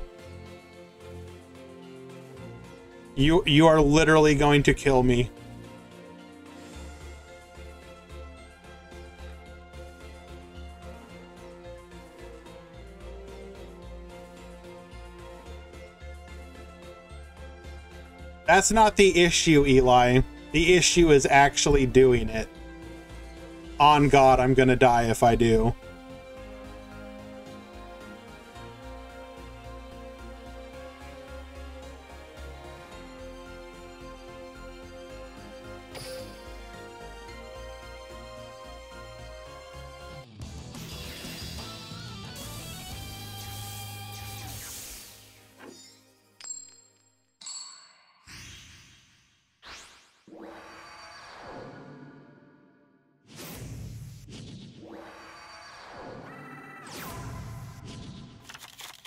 You are literally going to kill me. That's not the issue, Eli. The issue is actually doing it. On God, I'm gonna die if I do.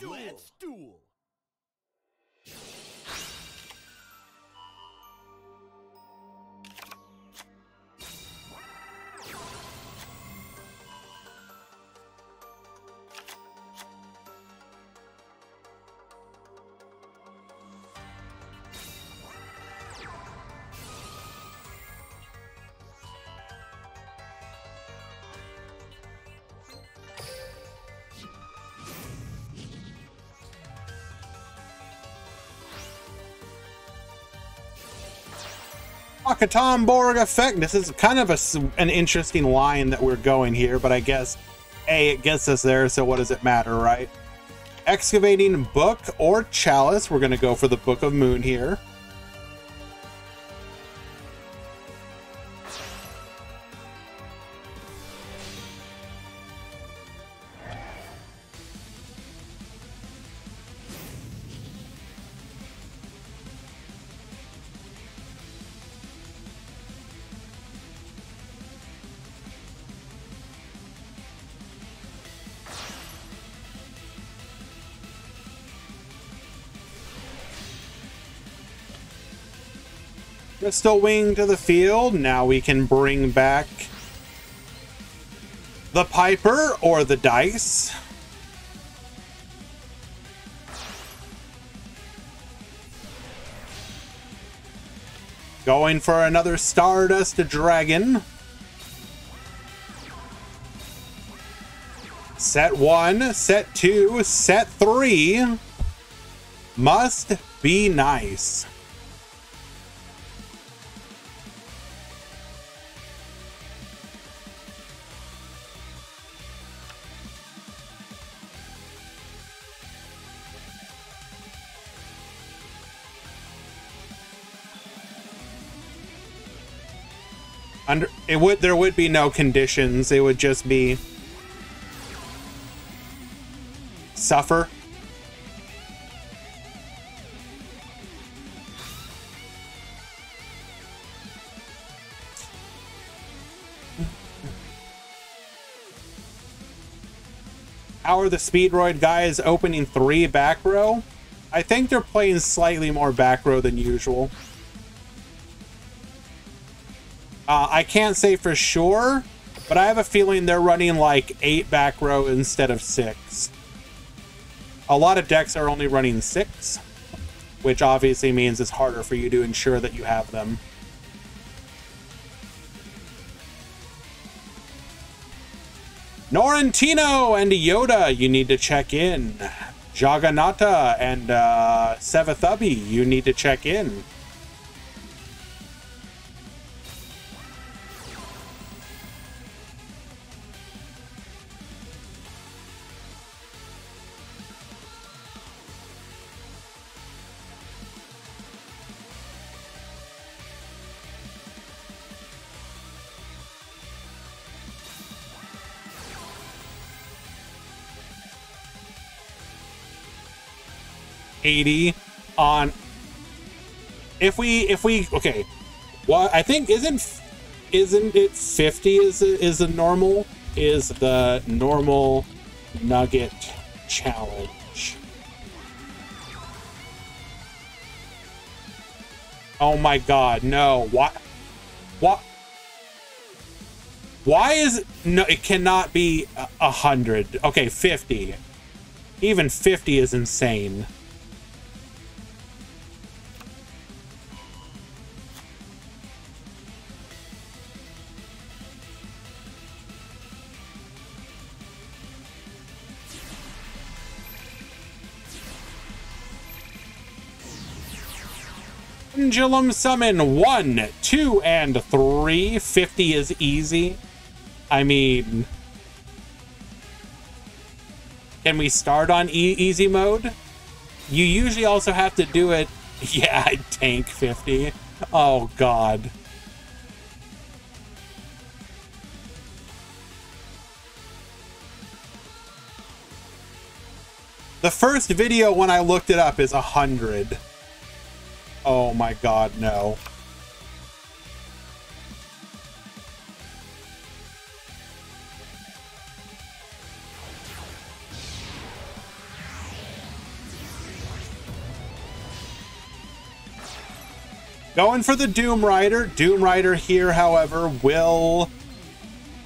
Let's duel. Akatomborg effect. This is kind of an interesting line that we're going here, but I guess A, it gets us there, so what does it matter, right? Excavating Book or Chalice. We're going to go for the Book of Moon here. Crystal Wing to the field. Now we can bring back the Piper or the Dice. Going for another Stardust Dragon. Set 1, set 2, set 3. Must be nice. There would be no conditions. It would just be suffer. How are the Speedroid guys opening 3 back row? I think they're playing slightly more back row than usual. I can't say for sure, but I have a feeling they're running like 8 back row instead of 6. A lot of decks are only running 6, which obviously means it's harder for you to ensure that you have them. Norrentino and Yoda, you need to check in. Jagannatha and Sevathubi, you need to check in. $80 on if we okay, well, I think isn't isn't it 50 is the normal nugget challenge? Oh my god, no. What? Why is it? No, it cannot be 100. Okay, 50. Even 50 is insane. Pendulum summon 1, 2, and 3. 50 is easy. I mean, can we start on easy mode? You usually also have to do it. Yeah, I tank 50. Oh god. The first video when I looked it up is 100. Oh my god, no. Going for the Doom Rider. Doom Rider here, however, will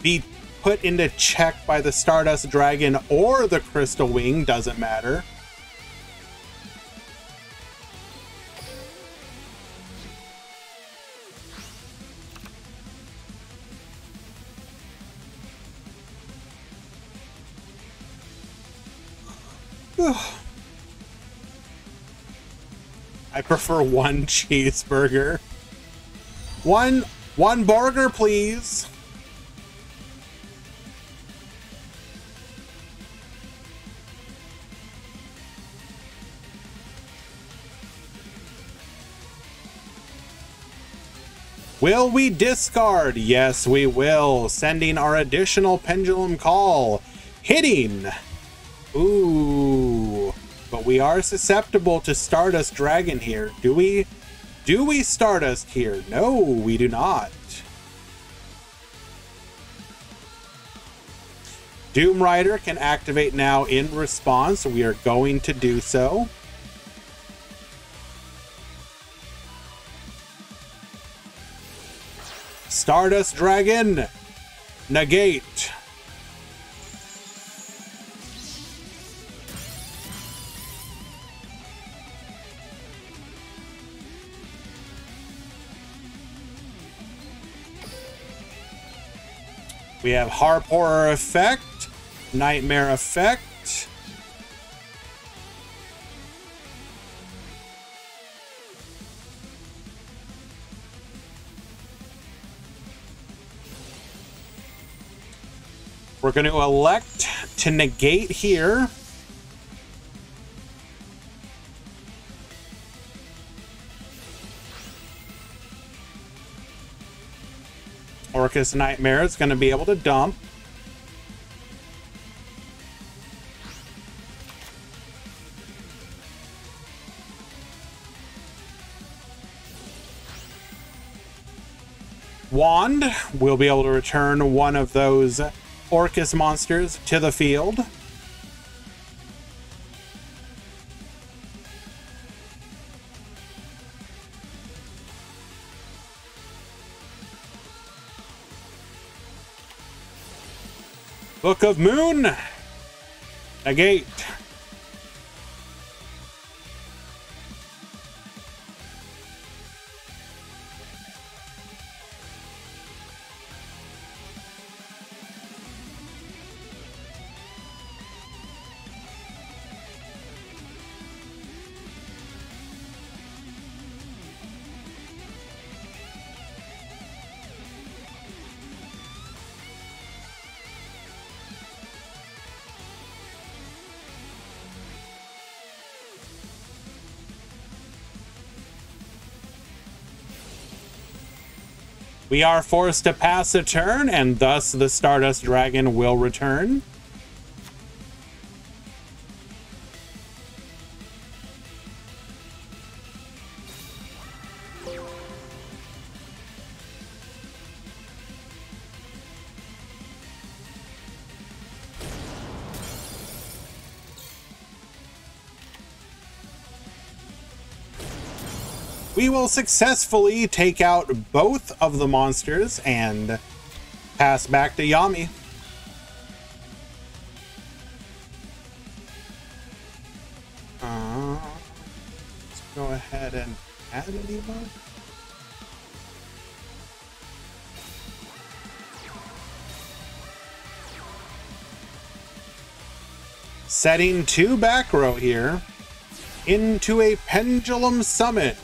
be put into check by the Stardust Dragon or the Crystal Wing, doesn't matter. I prefer one cheeseburger. One burger, please. Will we discard? Yes, we will. Sending our additional pendulum call. Hitting. Ooh. But we are susceptible to Stardust Dragon here. Do we Stardust here? No, we do not. Doom Rider can activate now in response. We are going to do so. Stardust Dragon, negate. We have Harp Horror effect, Nightmare effect. We're going to elect to negate here. Orcus Nightmare is going to be able to dump. Wand will be able to return one of those Orcus monsters to the field. Book of Moon, negate. We are forced to pass a turn, and thus the Stardust Dragon will return. We will successfully take out both of the monsters and pass back to Yami. Let's go ahead and add an emote. Setting 2 back row here into a pendulum summit.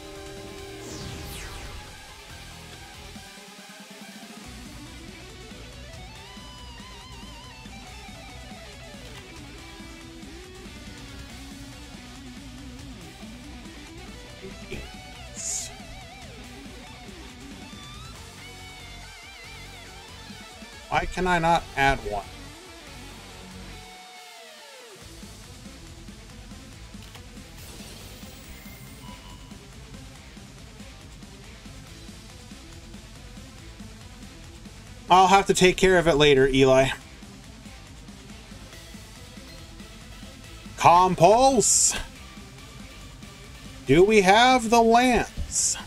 Why can I not add one? I'll have to take care of it later, Eli. Compulse. Do we have the lance?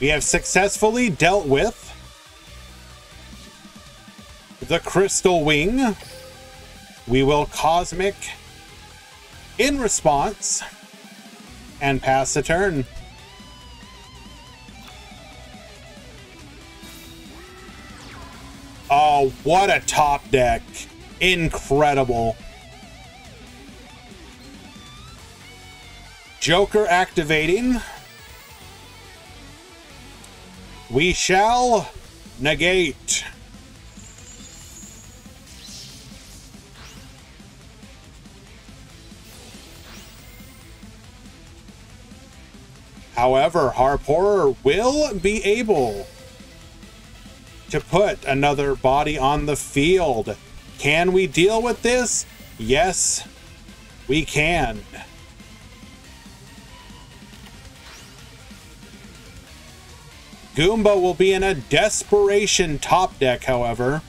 We have successfully dealt with the Crystal Wing. We will Cosmic in response and pass the turn. Oh, what a top deck. Incredible. Joker activating. We shall negate. However, Harporer will be able to put another body on the field. Can we deal with this? Yes, we can. Goomba will be in a desperation top deck, however.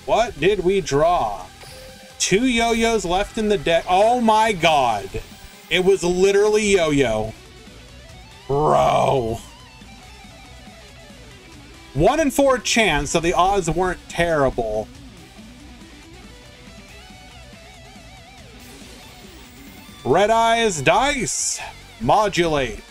What did we draw? 2 yo-yos left in the deck. Oh my god. It was literally yo-yo. Bro. 1 in 4 chance, so the odds weren't terrible. Red Eyes Dice. Modulate.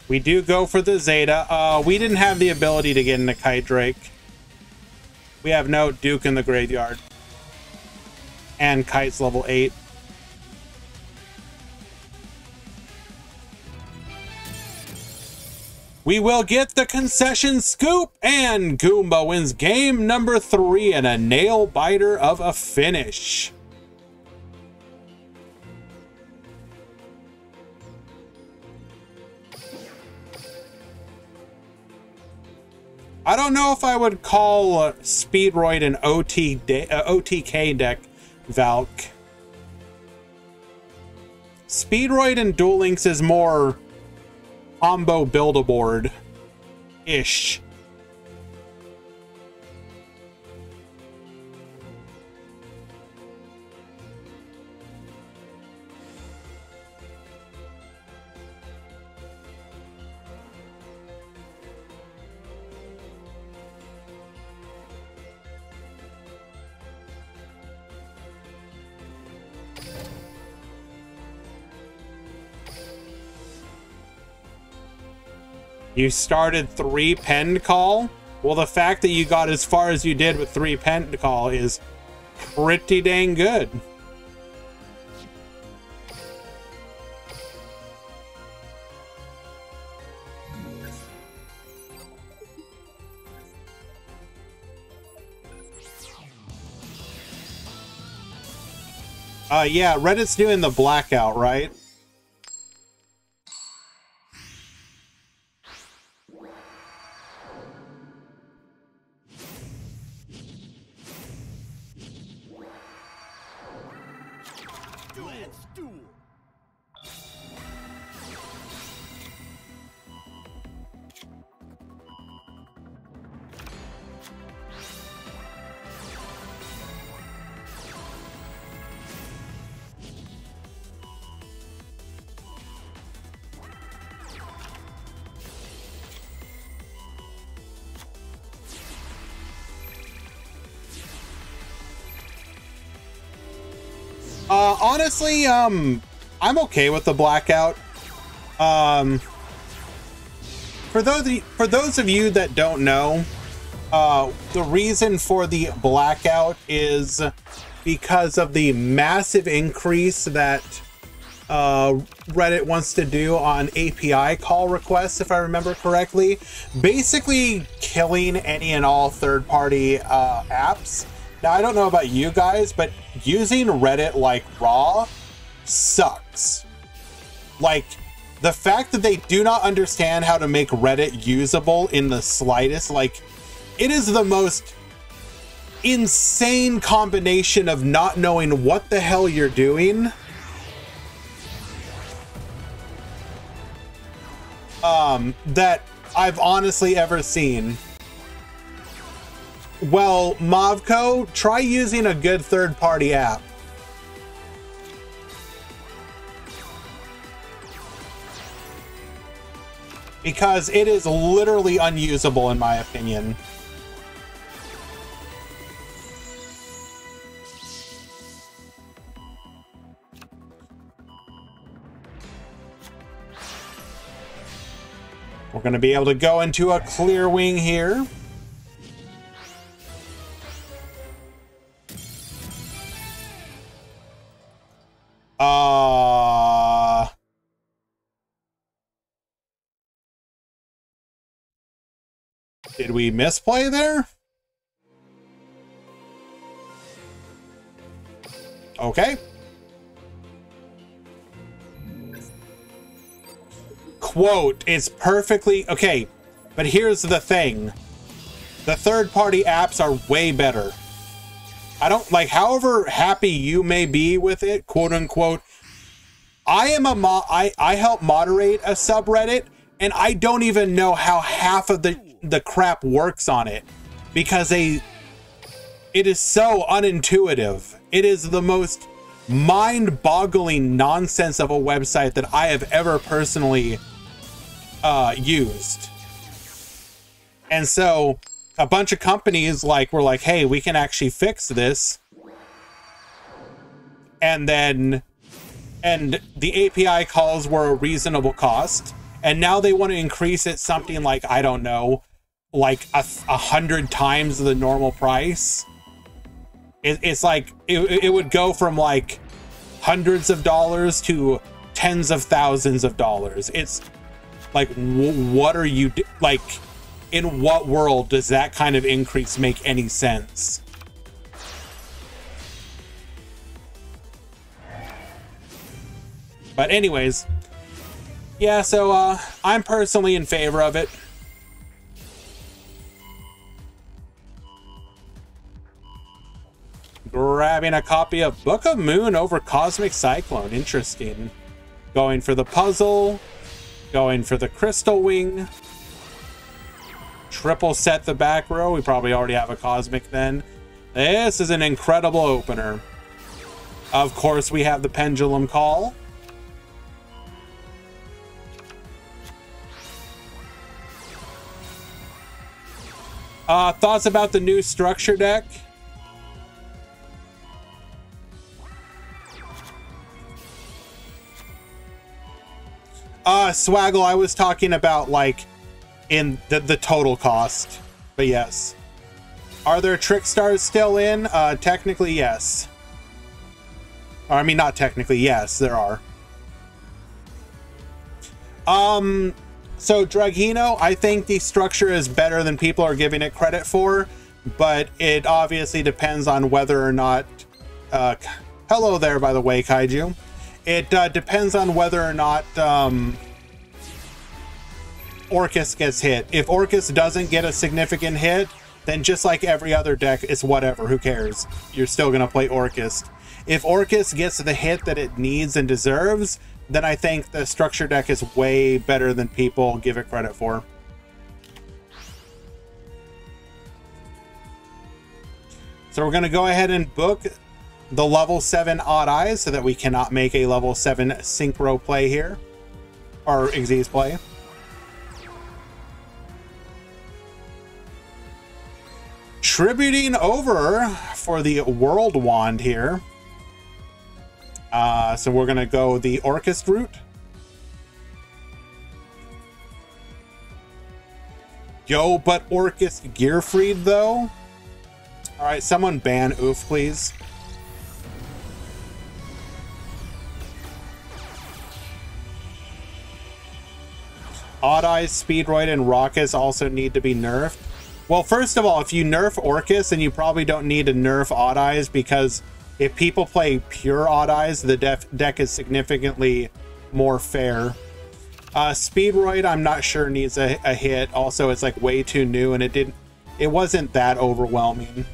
We do go for the Zeta. We didn't have the ability to get into Kite Drake. We have no Duke in the graveyard. And Kite's level 8. We will get the concession scoop, and Goomba wins game number 3 in a nail biter of a finish. I don't know if I would call Speedroid an OTK deck, Valk. Speedroid and Duel Links is more combo Build-A-Board-ish. You started 3 penned call? Well, the fact that you got as far as you did with 3 penned call is pretty dang good. Yeah, Reddit's doing the blackout, right? Let's duel. Honestly, I'm okay with the blackout. For those of you that don't know, the reason for the blackout is because of the massive increase that Reddit wants to do on API call requests, if I remember correctly. Basically killing any and all third-party apps. Now, I don't know about you guys, but using Reddit like raw sucks. Like, the fact that they do not understand how to make Reddit usable in the slightest, like, it is the most insane combination of not knowing what the hell you're doing that I've honestly ever seen. Well, Movco, try using a good third-party app. Because it is literally unusable, in my opinion. We're going to be able to go into a clear wing here. Did we misplay there? Okay. Quote, it's perfectly okay, but here's the thing. The third-party apps are way better. I don't like, however happy you may be with it, quote unquote. I help moderate a subreddit, and I don't even know how half of the crap works on it, because it is so unintuitive. It is the most mind-boggling nonsense of a website that I have ever personally used. And so a bunch of companies were like, hey, we can actually fix this. And the API calls were a reasonable cost. And now they want to increase it something like, I don't know, like 100 times the normal price. It's like, it would go from like hundreds of dollars to tens of thousands of dollars. It's like, what are you, like, in what world does that kind of increase make any sense? But anyways, yeah, so I'm personally in favor of it. Grabbing a copy of Book of Moon over Cosmic Cyclone. Interesting. Going for the puzzle. Going for the Crystal Wing. Triple set the back row. We probably already have a Cosmic then. This is an incredible opener. Of course, we have the Pendulum Call. Thoughts about the new structure deck? Swaggle, I was talking about like in the total cost, but yes. Are there trick stars still in? Technically, yes. Or, I mean, not technically, yes, there are. So Dragino, I think the structure is better than people are giving it credit for, but it obviously depends on whether or not, hello there, by the way, Kaiju. It depends on whether or not Orcus gets hit. If Orcus doesn't get a significant hit, then just like every other deck, it's whatever, who cares? You're still gonna play Orcus. If Orcus gets the hit that it needs and deserves, then I think the structure deck is way better than people give it credit for. So we're gonna go ahead and book the level 7 Odd Eyes so that we cannot make a level 7 Synchro play here, or Xyz play. Tributing over for the World Wand here. So we're gonna go the Orcus route. Yo, but Orcus Gearfried though. All right, someone ban Oof, please. Odd Eyes, Speedroid, and Raucous also need to be nerfed. Well, first of all, if you nerf Orcus, then you probably don't need to nerf Odd Eyes, because if people play pure Odd Eyes, the deck is significantly more fair. Speedroid, I'm not sure needs a hit. Also, it's like way too new, and it wasn't that overwhelming.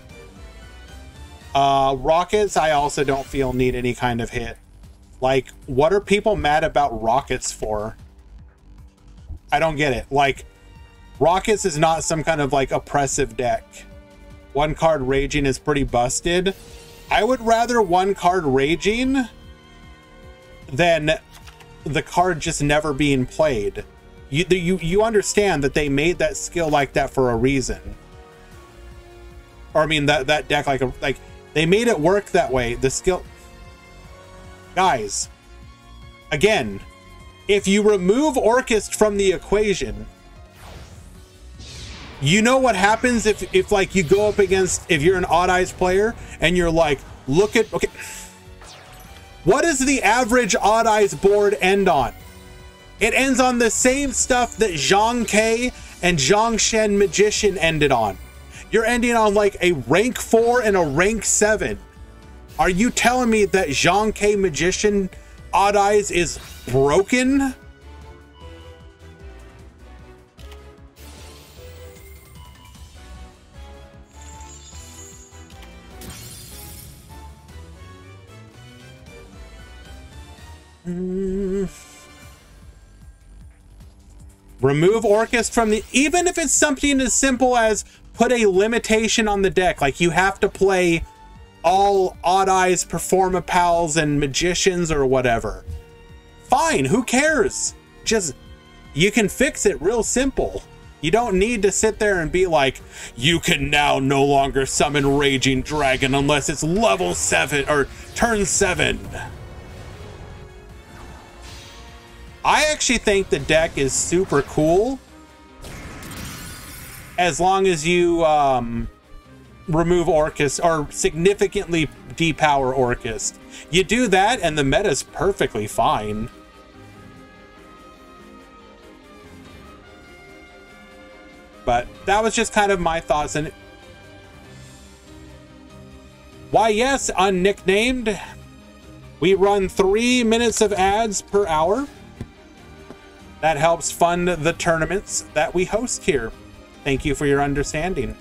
Rockets, I also don't feel need any kind of hit. Like, what are people mad about Rockets for? I don't get it. Like, Rockets is not some kind of like oppressive deck. One card Raging is pretty busted. I would rather one card Raging than the card just never being played. You understand that they made that skill like that for a reason. Or I mean that deck like they made it work that way. The skill, guys, again, if you remove Orcus from the equation, you know what happens if like you go up against, if you're an Odd Eyes player and you're like, look at, okay, what does the average Odd Eyes board end on? It ends on the same stuff that Zhang Ke and Zhang Shen Magician ended on. You're ending on like a rank 4 and a rank 7. Are you telling me that Zhang Ke Magician Odd Eyes is broken? Remove Orcus from the, even if it's something as simple as put a limitation on the deck, like you have to play all Odd Eyes Performapals and Magicians or whatever. Fine, who cares? Just, you can fix it real simple. You don't need to sit there and be like, you can now no longer summon Raging Dragon unless it's level 7 or turn 7. I actually think the deck is super cool as long as you remove Orcus or significantly depower Orcus. You do that and the meta's perfectly fine. But that was just kind of my thoughts. And why, yes, unnicknamed, we run 3 minutes of ads per hour. That helps fund the tournaments that we host here. Thank you for your understanding.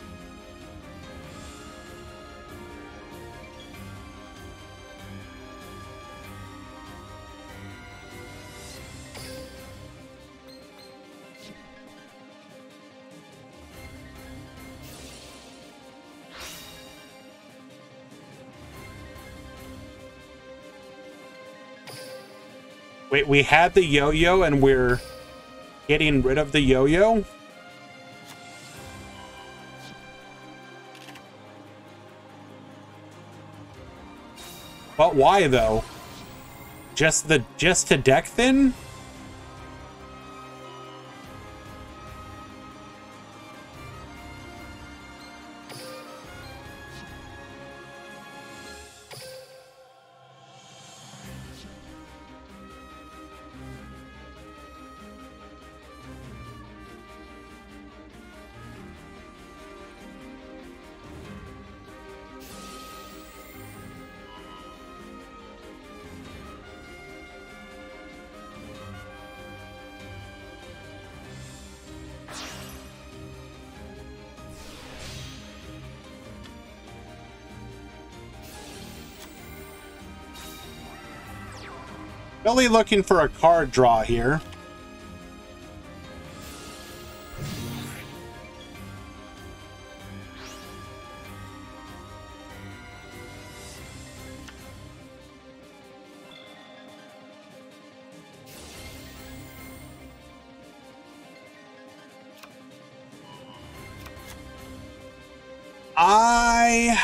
Wait, we had the yo-yo and we're getting rid of the yo-yo? But why though? Just to deck thin? Really looking for a card draw here. I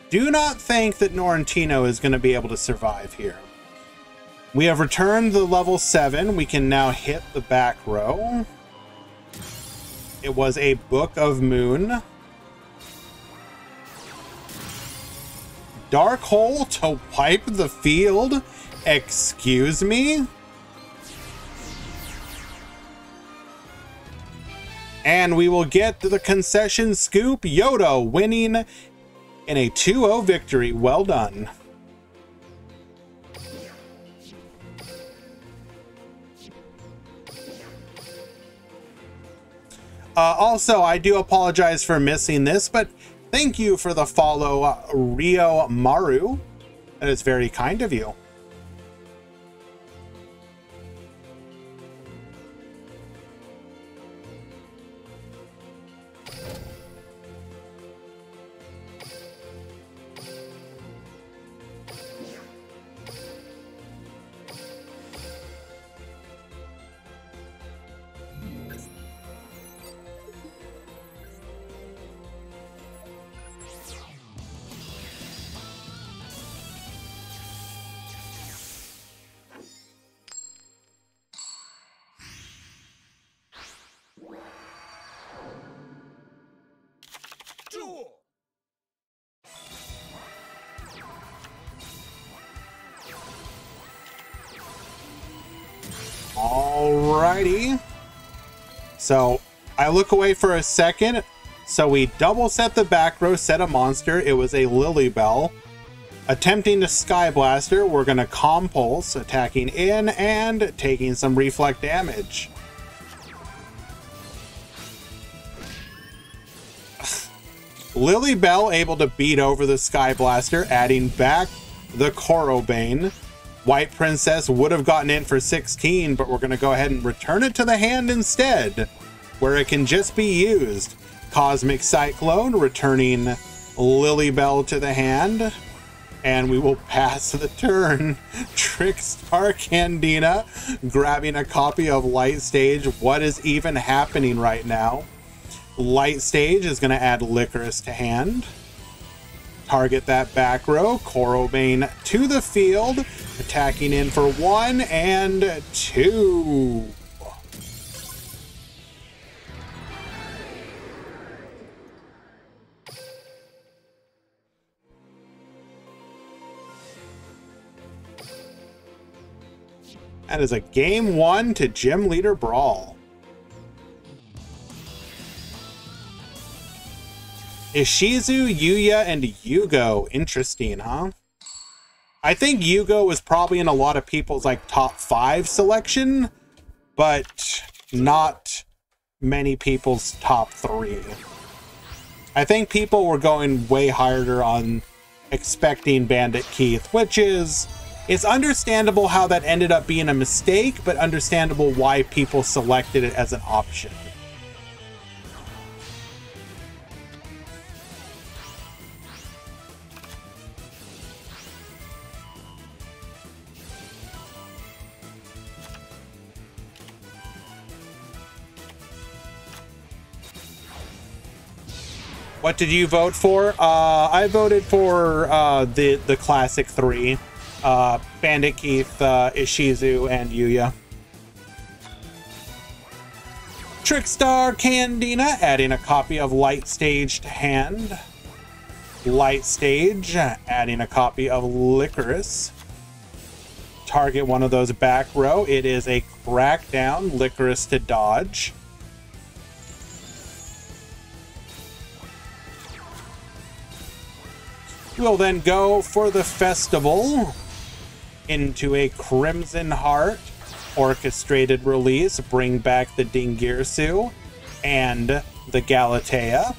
do not think that Norrentino is going to be able to survive here. We have returned the level 7. We can now hit the back row. It was a Book of Moon. Dark Hole to wipe the field? Excuse me? And we will get the concession scoop. Yoda winning in a 2-0 victory. Well done. Also, I do apologize for missing this, but thank you for the follow, Rio Maru. That is very kind of you. Duel. Alrighty. So I look away for a second. So we double set the back row, set a monster. It was a Lilybell. Attempting to Sky Blaster, we're going to Compulse, attacking in and taking some reflect damage. Lilybell able to beat over the Sky Blaster, adding back the Corobane. White Princess would have gotten in for 16, but we're going to go ahead and return it to the hand instead, where it can just be used. Cosmic Cyclone, returning Lilybell to the hand. And we will pass the turn. Trickstar Candina grabbing a copy of Light Stage. What is even happening right now? Light Stage is going to add Licorice to hand. Target that back row. Corobane to the field. Attacking in for 1 and 2. That is a game 1 to Gym Leader Brawl. Ishizu, Yuya, and Yugo. Interesting, huh? I think Yugo was probably in a lot of people's like top 5 selection, but not many people's top 3. I think people were going way harder on expecting Bandit Keith, which is... It's understandable how that ended up being a mistake, but understandable why people selected it as an option. What did you vote for? I voted for the classic 3. Bandit Keith, Ishizu, and Yuya. Trickstar Candina adding a copy of Light Stage to hand. Light Stage adding a copy of Licorice. Target one of those back row. It is a Crackdown. Licorice to dodge. We'll then go for the festival into a Crimson Heart orchestrated release. Bring back the Dingirsu and the Galatea.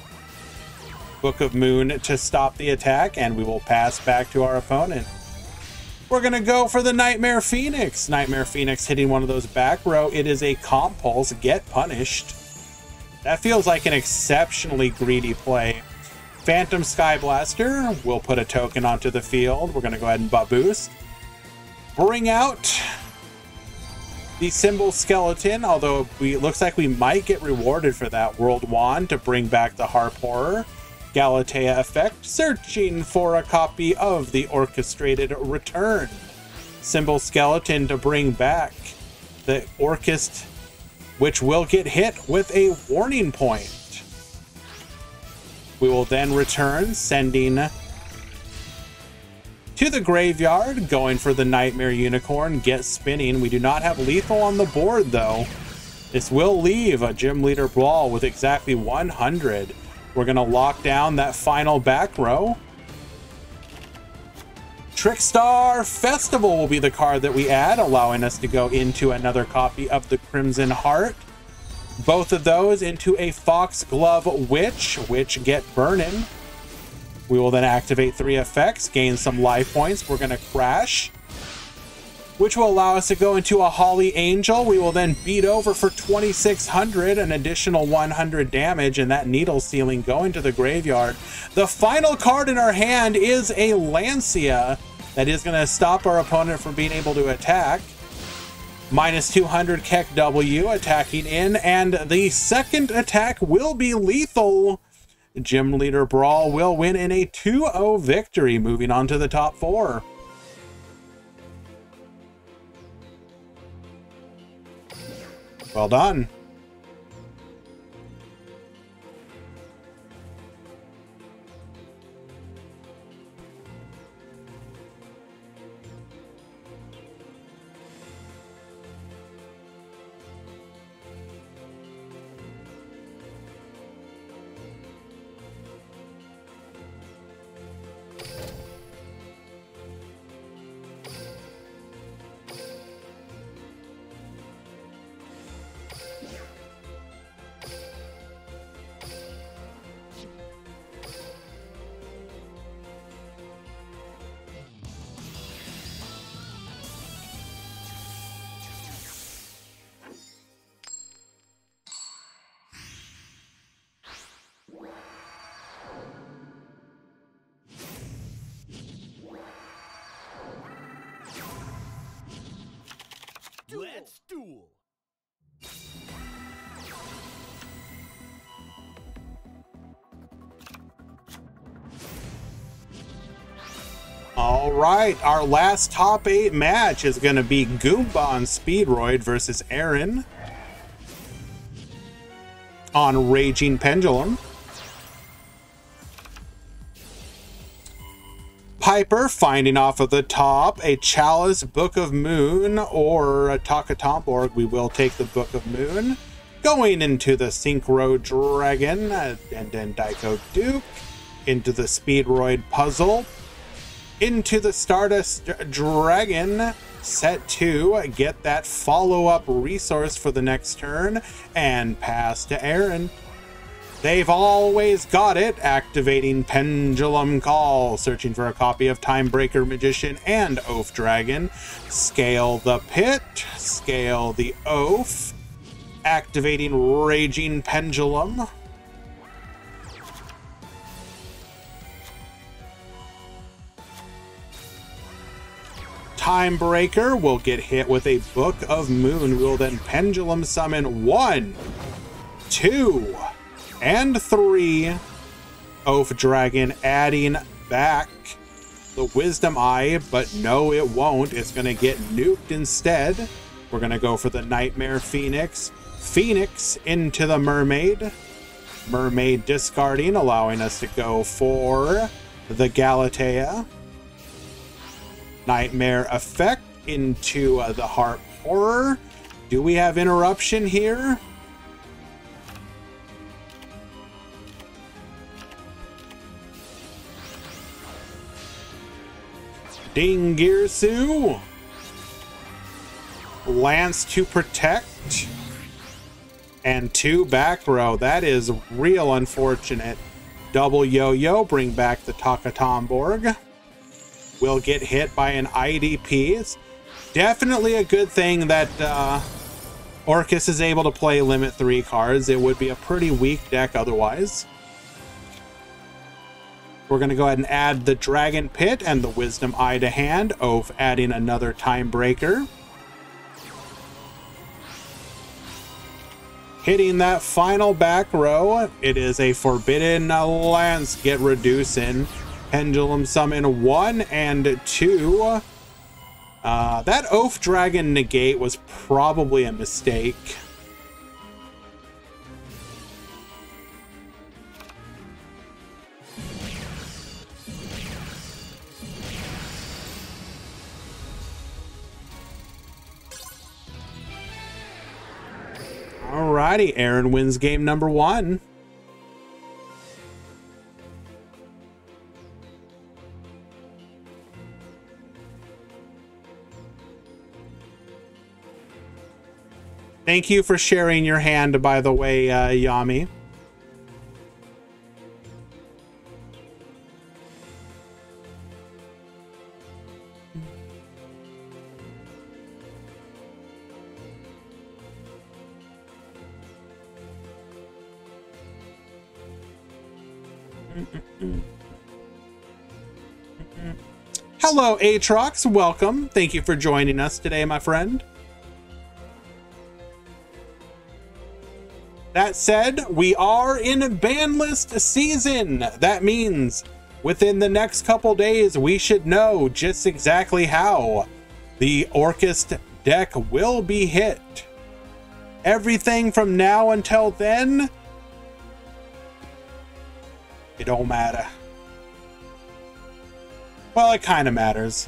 Book of Moon to stop the attack, and we will pass back to our opponent. We're going to go for the Nightmare Phoenix. Nightmare Phoenix hitting one of those back row. It is a Comp Pulse. Get punished. That feels like an exceptionally greedy play. Phantom Sky Blaster. We'll put a token onto the field. We're going to go ahead and boost. Bring out the Symbol Skeleton, although it looks like we might get rewarded for that World Wand to bring back the Harp Horror. Galatea effect, searching for a copy of the Orchestrated Return. Symbol Skeleton to bring back the Orchest, which will get hit with a warning point. We will then return, sending to the graveyard, going for the Nightmare Unicorn, get spinning. We do not have lethal on the board, though. This will leave a Gym Leader Brawl with exactly 100. We're going to lock down that final back row. Trickstar Festival will be the card that we add, allowing us to go into another copy of the Crimson Heart. Both of those into a Foxglove Witch, which get burning. We will then activate 3 effects, gain some life points. We're going to crash, which will allow us to go into a Holly Angel. We will then beat over for 2,600, an additional 100 damage, and that needle ceiling going to the graveyard. The final card in our hand is a Lancia that is going to stop our opponent from being able to attack. Minus 200 Keck W attacking in, and the second attack will be lethal. Gym Leader Brawl will win in a 2-0 victory, moving on to the top 4. Well done. Let's duel. All right, our last top 8 match is going to be Goomba on Speedroid versus Aaron on Raging Pendulum. Piper finding off of the top a Chalice, Book of Moon, or a Takatomborg. We will take the Book of Moon. Going into the Synchro Dragon, and then Daiko Duke, into the Speedroid Puzzle, into the Stardust Dragon, set 2, get that follow-up resource for the next turn, and pass to Aaron. They've always got it, activating Pendulum Call, searching for a copy of Timebreaker Magician and Oath Dragon. Scale the Pit, scale the Oath, activating Raging Pendulum. Timebreaker will get hit with a Book of Moon. We will then Pendulum Summon 1, 2, and 3. Oath Dragon adding back the Wisdom Eye, but no, it won't. It's going to get nuked instead. We're going to go for the Nightmare Phoenix. Phoenix into the Mermaid. Mermaid discarding, allowing us to go for the Galatea. Nightmare effect into the Harp Horror. Do we have interruption here? Dingirsu. Lance to protect. And 2 back row. That is real unfortunate. Double yo-yo, bring back the Takatomborg. will get hit by an IDP. It's definitely a good thing that Orcus is able to play limit 3 cards. It would be a pretty weak deck otherwise. We're going to go ahead and add the Dragon Pit and the Wisdom Eye to hand. Oaf adding another Time Breaker. Hitting that final back row, it is a Forbidden Lance. Get reducing. Pendulum Summon 1 and 2. That Oaf Dragon negate was probably a mistake. Alrighty, Aaron wins game number 1. Thank you for sharing your hand, by the way, Yami. Hello, Aatrox. Welcome. Thank you for joining us today, my friend. That said, we are in ban list season. That means within the next couple days, we should know just exactly how the Orcus deck will be hit. Everything from now until then, it don't matter. Well, it kind of matters.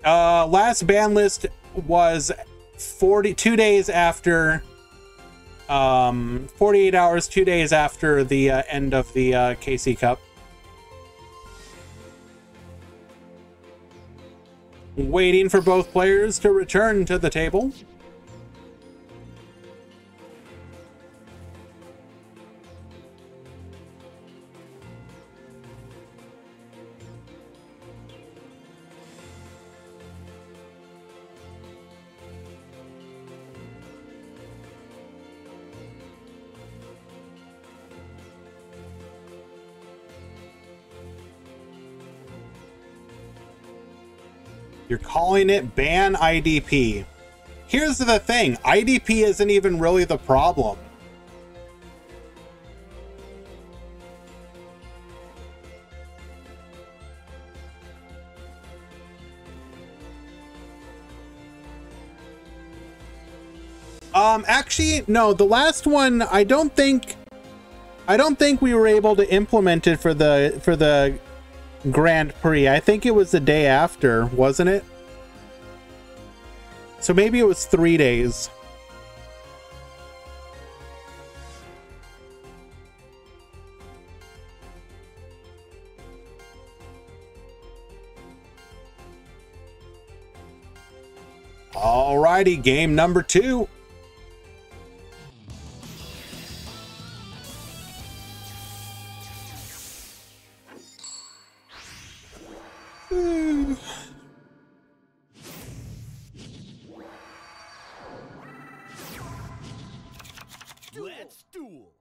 Last ban list was 42 days after 48 hours, 2 days after the end of the KC Cup. Waiting for both players to return to the table. You're calling it ban IDP. Here's the thing, IDP isn't even really the problem. Actually, no, the last one, I don't think we were able to implement it for the Grand Prix. I think it was the day after, wasn't it? So maybe it was 3 days. Alrighty, game number 2. Let's duel.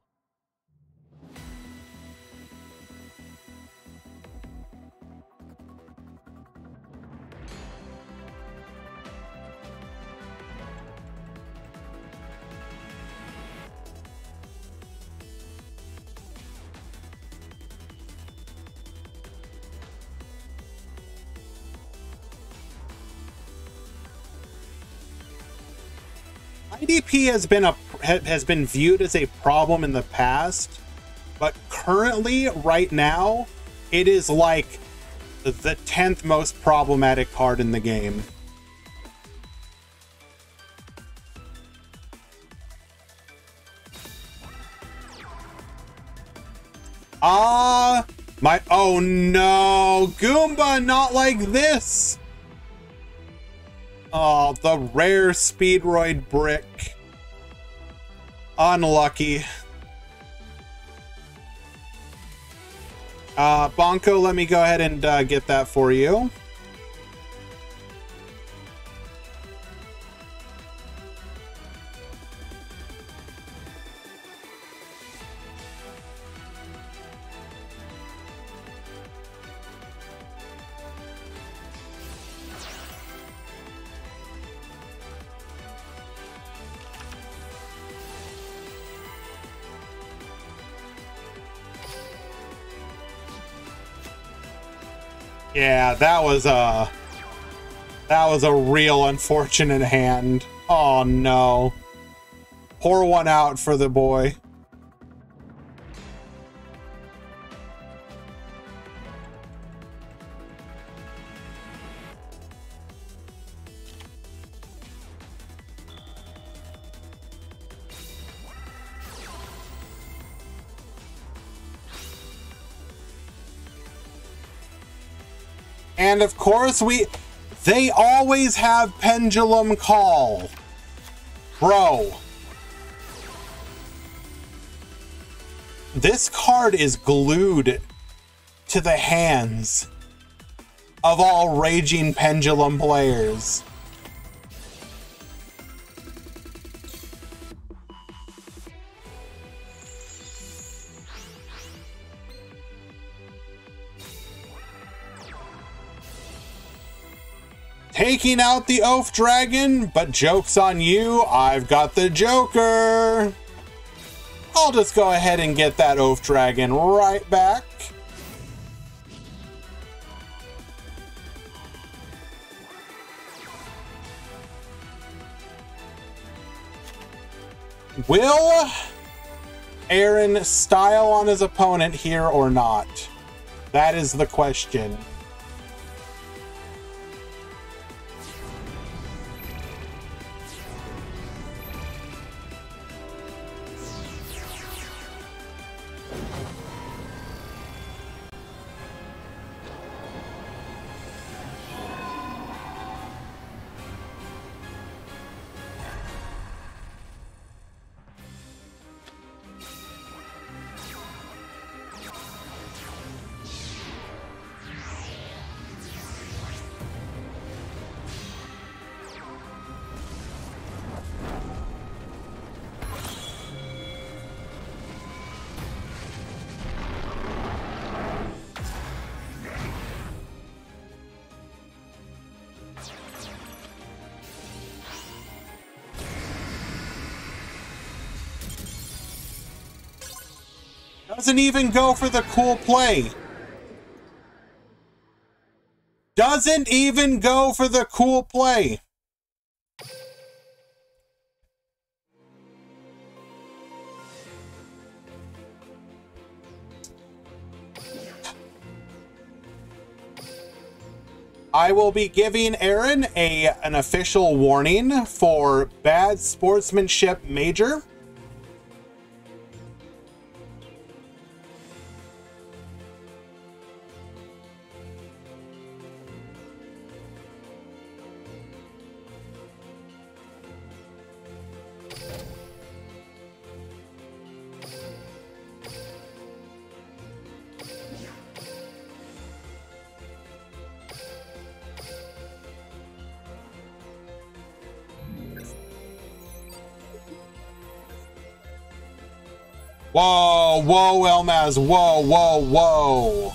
IDP has been viewed as a problem in the past, but currently, right now, it is like the 10th most problematic card in the game. Oh no, Goomba, not like this! Oh, the rare Speedroid brick. Unlucky. Bonko, let me go ahead and get that for you. Yeah, that was a real unfortunate hand. Oh no. Pour one out for the boy. And of course, they always have Pendulum Call. Bro. This card is glued to the hands of all raging Pendulum players. Taking out the Oaf Dragon, but joke's on you, I've got the Joker. I'll just go ahead and get that Oaf Dragon right back. Will Aaron style on his opponent here or not? That is the question. Doesn't even go for the cool play. Doesn't even go for the cool play. I will be giving Aaron an official warning for bad sportsmanship major. Whoa, whoa, Elmaz, whoa, whoa, whoa.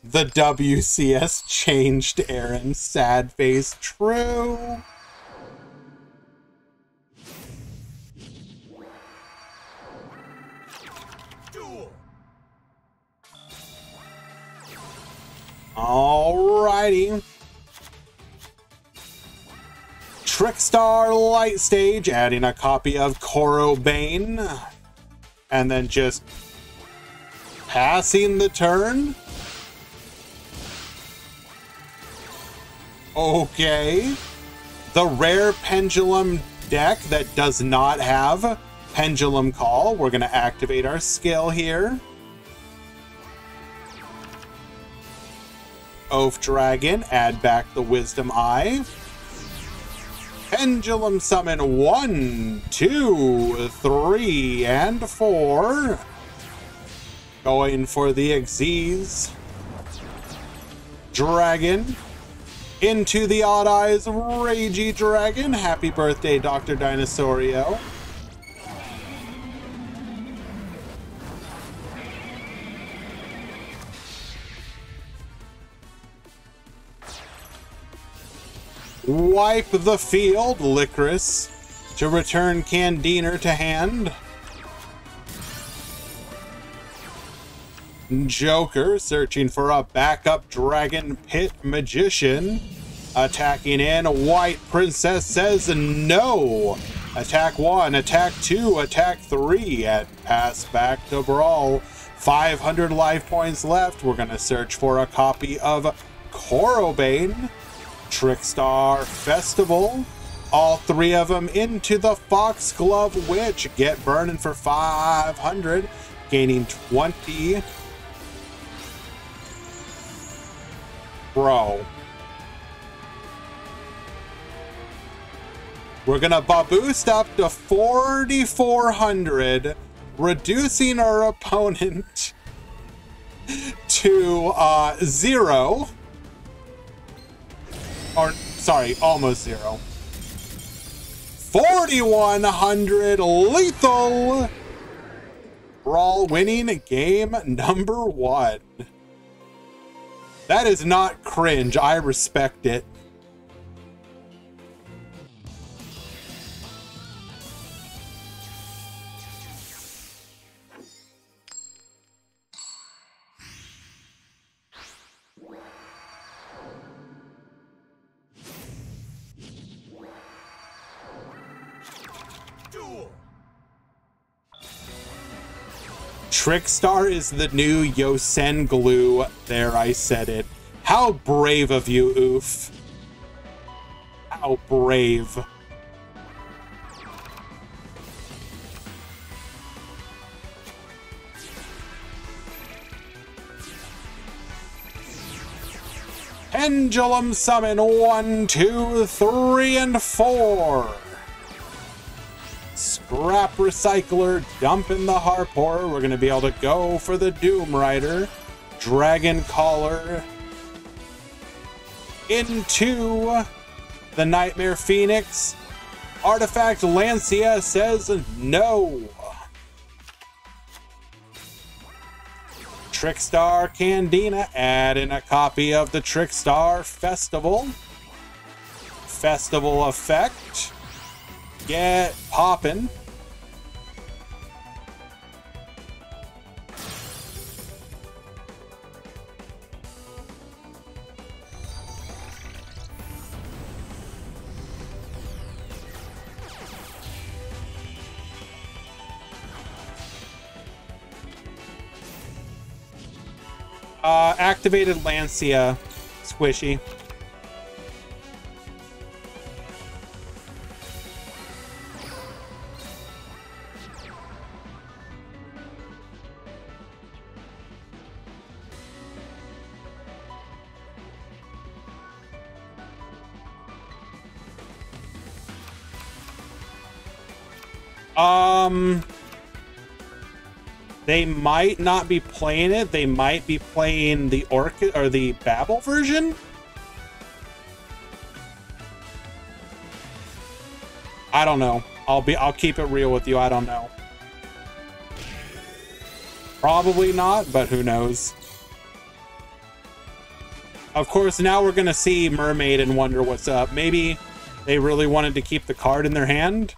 The WCS changed Aaron. Sad face. True. Duel. Alrighty. Trickstar Light Stage, adding a copy of Koro Bane, and then just passing the turn. Okay. The rare Pendulum deck that does not have Pendulum Call. We're going to activate our skill here. Oath Dragon, add back the Wisdom Eye. Pendulum Summon 1, 2, 3, and 4. Going for the Xyz. Dragon. Into the Odd Eyes Ragey Dragon. Happy birthday, Dr. Dinosaurio. Wipe the field, Licorice, to return Candiner to hand. Joker searching for a backup Dragon Pit Magician. Attacking in, White Princess says no. Attack 1, attack 2, attack 3, and pass back to Brawl. 500 life points left. We're going to search for a copy of Corobane. Trickstar Festival. All three of them into the Foxglove Witch. Get burning for 500. Gaining 20. Bro. We're going to boost up to 4,400. Reducing our opponent to 0. Or, sorry, almost 0. 4,100 lethal. Brawl winning game number 1. That is not cringe. I respect it. Duel. Trickstar is the new Yosen Glue. There, I said it. How brave of you, Oof. How brave. Pendulum Summon 1, 2, 3, and 4. Scrap Recycler, dump in the Harpor. We're going to be able to go for the Doom Rider. Dragon Caller. Into the Nightmare Phoenix. Artifact Lancia says no. Trickstar Candina, add in a copy of the Trickstar Festival. Festival Effect. Get poppin'. Activated Lancia, squishy. They might not be playing it. They might be playing the Orchid or the Babel version. I don't know. I'll keep it real with you. I don't know. Probably not, but who knows? Of course, now we're gonna see Mermaid and wonder what's up. Maybe they really wanted to keep the card in their hand.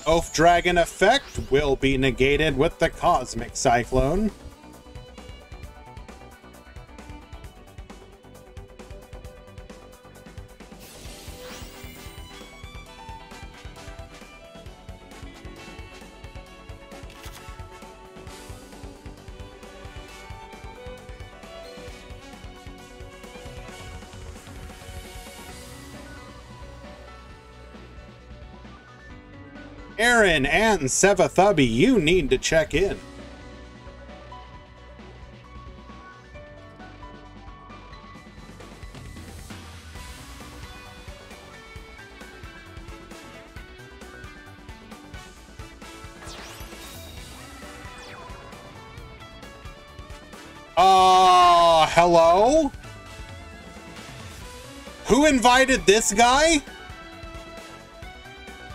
Oath Dragon effect will be negated with the Cosmic Cyclone. Aaron and Sevathubby, you need to check in. Hello? Who invited this guy?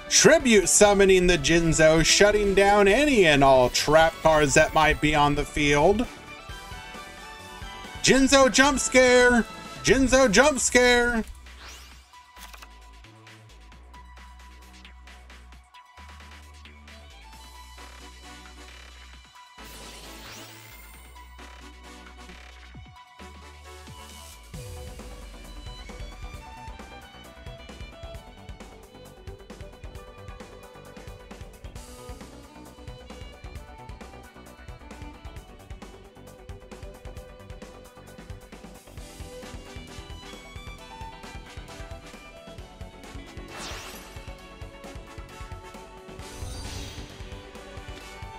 Tribute summoning the Jinzo, shutting down any and all trap cards that might be on the field. Jinzo jump scare! Jinzo jump scare!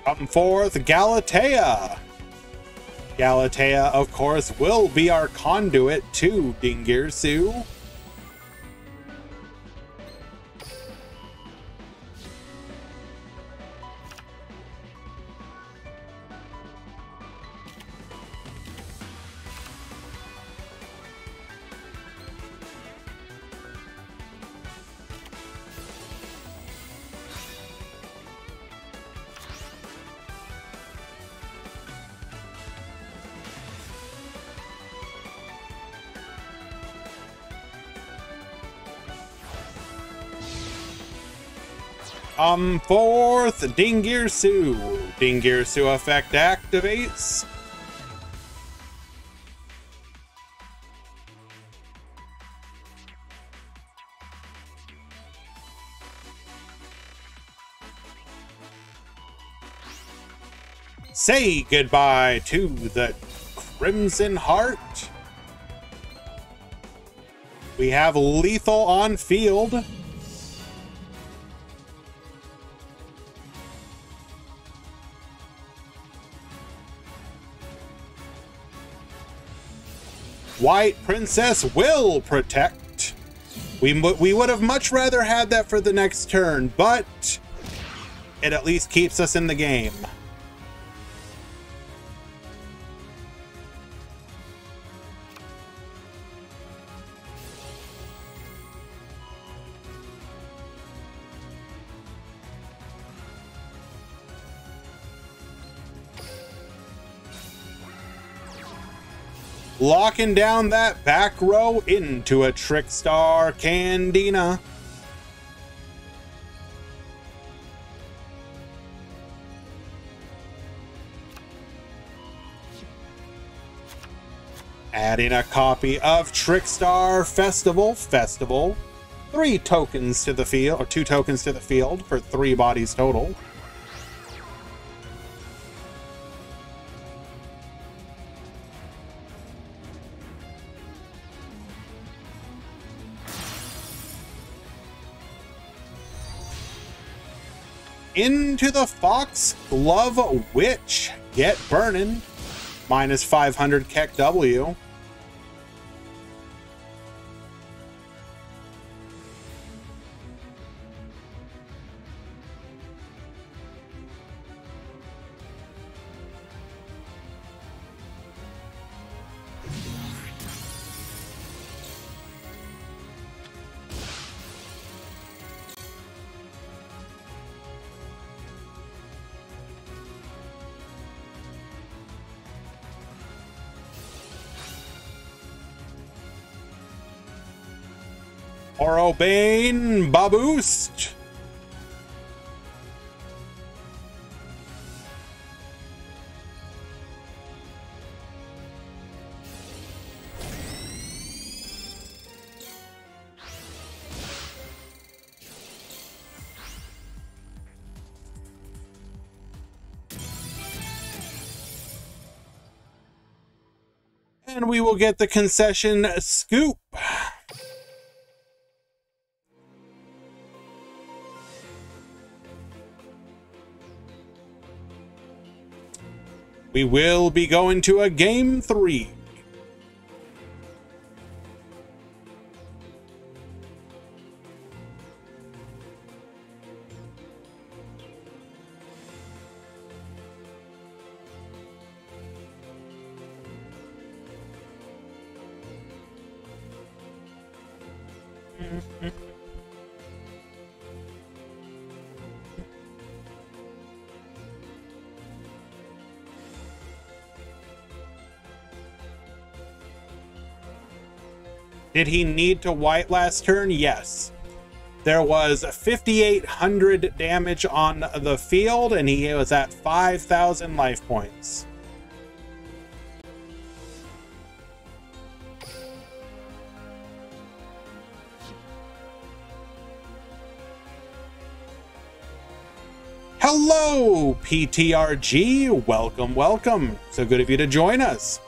Come forth, Galatea! Galatea, of course, will be our conduit to Dingirsu. Come forth, Dingirsu. Dingirsu effect activates. Say goodbye to the Crimson Heart. We have lethal on field. White Princess will protect. We would have much rather had that for the next turn, but it at least keeps us in the game. Locking down that back row into a Trickstar Candina. Adding a copy of Trickstar Festival. 3 tokens to the field, or 2 tokens to the field for 3 bodies total. Into the Foxglove Witch. Get burning. Minus 500 Keck W. Orobane Baboost. And we will get the concession scoop. We will be going to a game 3. Did he need to white last turn? Yes. There was 5,800 damage on the field, and he was at 5,000 life points. Hello, PTRG. Welcome, welcome. So good of you to join us.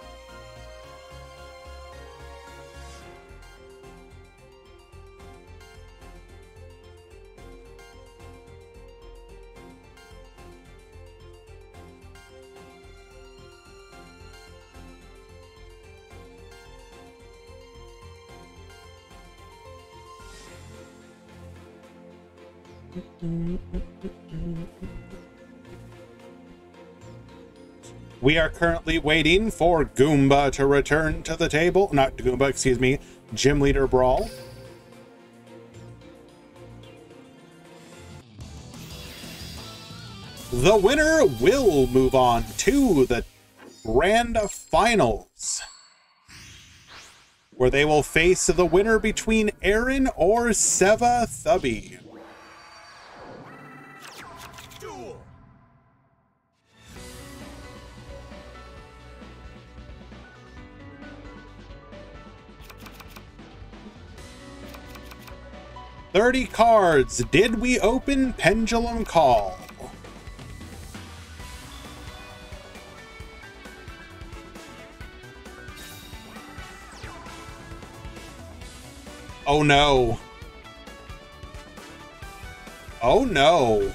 We are currently waiting for Goomba to return to the table. Not Goomba, excuse me. Gym Leader Brawl. The winner will move on to the Grand Finals, where they will face the winner between Aaron or Seva Thubby. Duel. $30 cards. Did we open Pendulum Call? Oh no. Oh no.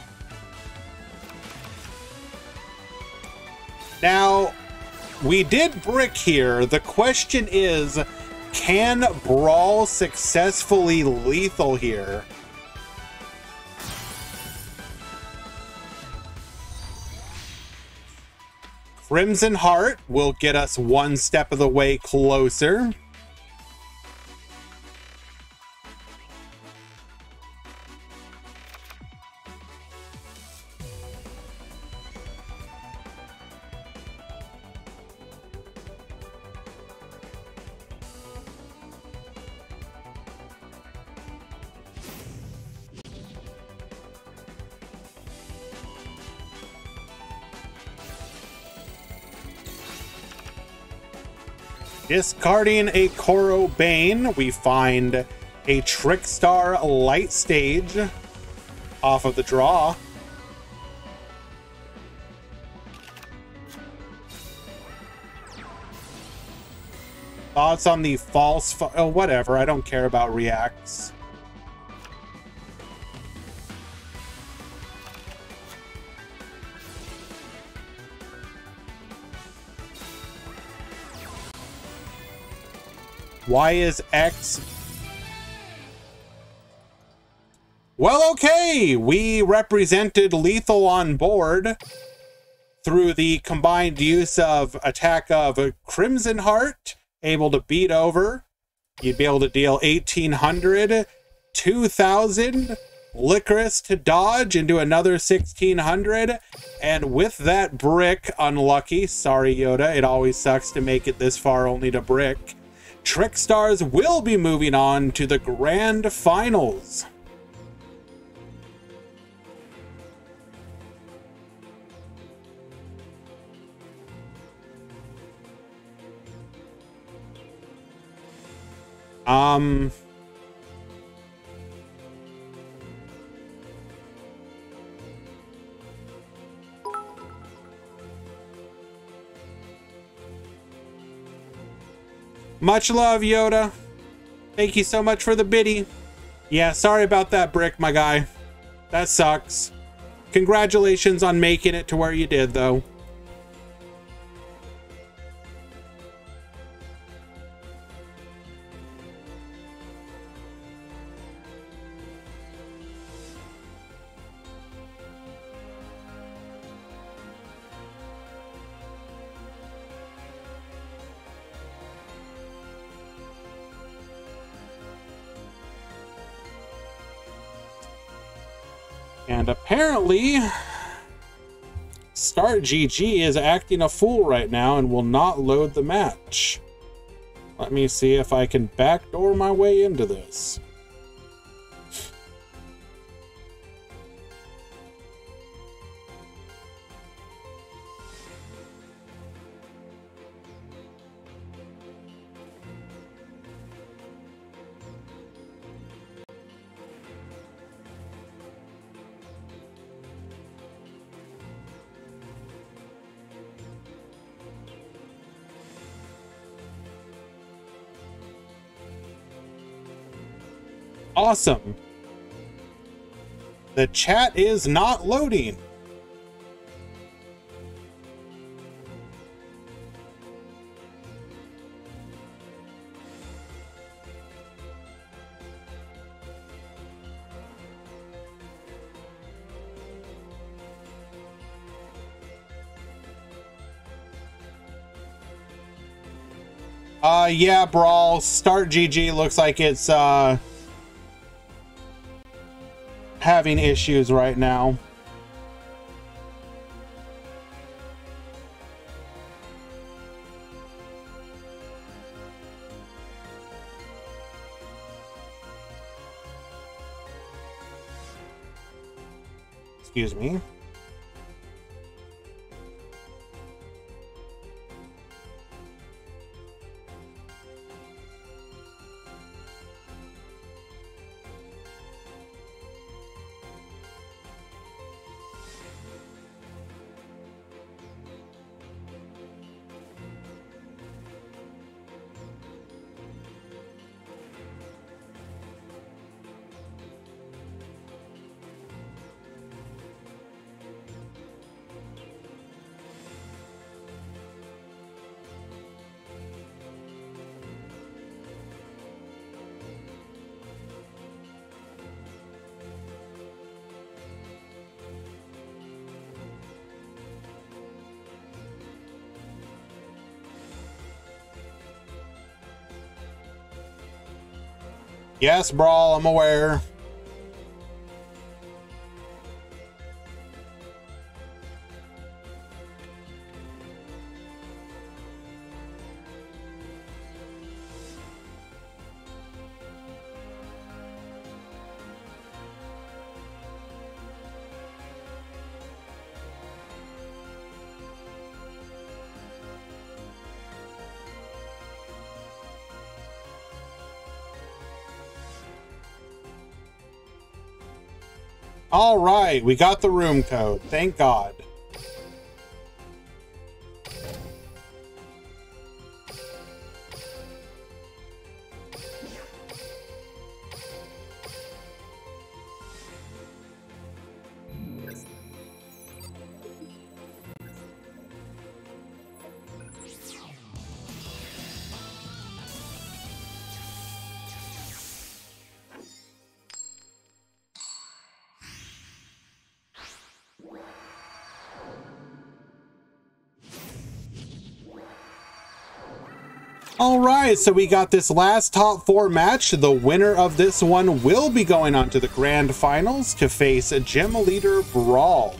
Now, we did brick here. The question is, can Brawl successfully lethal here? Crimson Heart will get us one step of the way closer. Discarding a Koro Bane, we find a Trickstar Light Stage off of the draw. Thoughts on the false... Oh, whatever. I don't care about reacts. Why is X? Well, okay. We represented lethal on board through the combined use of attack of Crimson Heart, able to beat over. You'd be able to deal 1,800, 2,000, Licorice to dodge into another 1,600, and with that brick, unlucky, sorry Yoda, it always sucks to make it this far only to brick. Trickstars will be moving on to the Grand Finals. Much love, Yoda. Thank you so much for the biddy. Yeah, sorry about that brick, my guy. That sucks. Congratulations on making it to where you did, though. And apparently, Start GG is acting a fool right now and will not load the match. Let me see if I can backdoor my way into this. Awesome. The chat is not loading. Yeah, Brawl, Start GG looks like it's having issues right now. Excuse me. Yes, Brawl, I'm aware. All right, we got the room code. Thank God. All right, so we got this last top four match. The winner of this one will be going on to the grand finals to face Gym Leader Brawl.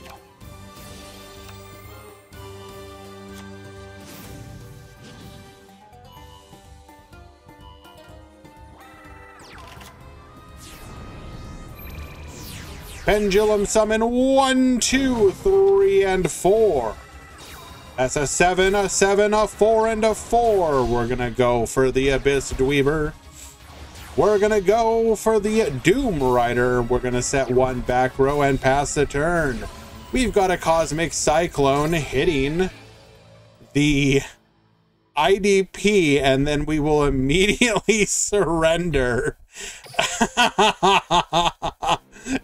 Pendulum Summon 1, 2, 3, and 4. That's a 7, a 7, a 4, and a 4. We're gonna go for the Abyss Dweeber. We're gonna go for the Doom Rider. We're gonna set one back row and pass the turn. We've got a Cosmic Cyclone hitting the IDP, and then we will immediately surrender.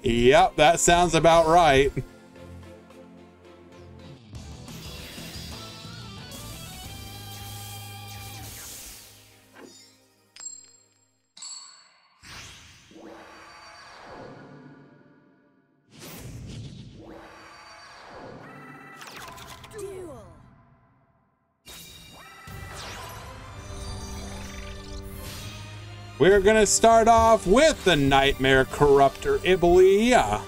Yep, that sounds about right. Duel. We're gonna start off with the Nightmare Corruptor Iblia.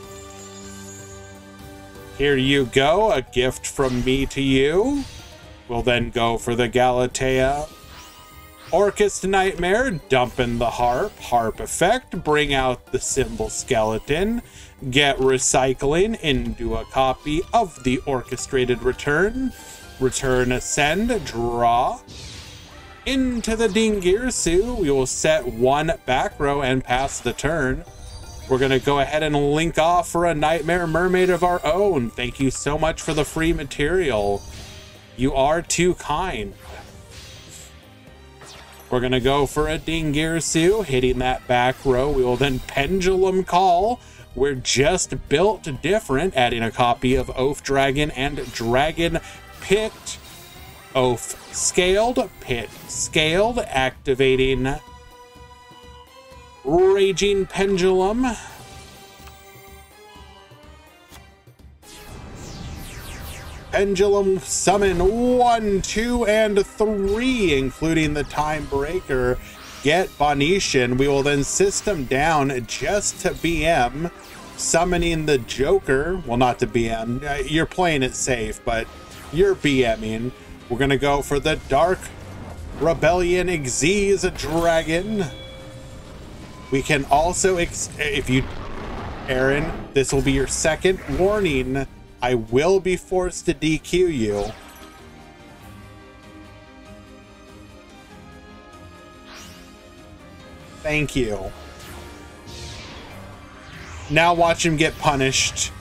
Here you go, a gift from me to you. We'll then go for the Galatea Orcust Nightmare, dump in the harp effect, bring out the symbol skeleton, get recycling into a copy of the orchestrated return, ascend, draw. Into the Dingirsu, we will set one back row and pass the turn. We're going to go ahead and link off for a Nightmare Mermaid of our own. Thank you so much for the free material. You are too kind. We're going to go for a Dingirsu, hitting that back row. We will then Pendulum Call. We're just built different, adding a copy of Oath Dragon and Dragon Pit. Oath scaled, Pit scaled, activating Raging Pendulum. Pendulum summon 1, 2, and 3, including the Time Breaker. Get Bonetian. We will then system down just to BM, summoning the Joker. Well, not to BM. You're playing it safe, but you're BMing. We're going to go for the Dark Rebellion Xyz Dragon. We can also, if you, Aaron, this will be your second warning. I will be forced to DQ you. Thank you. Now watch him get punished.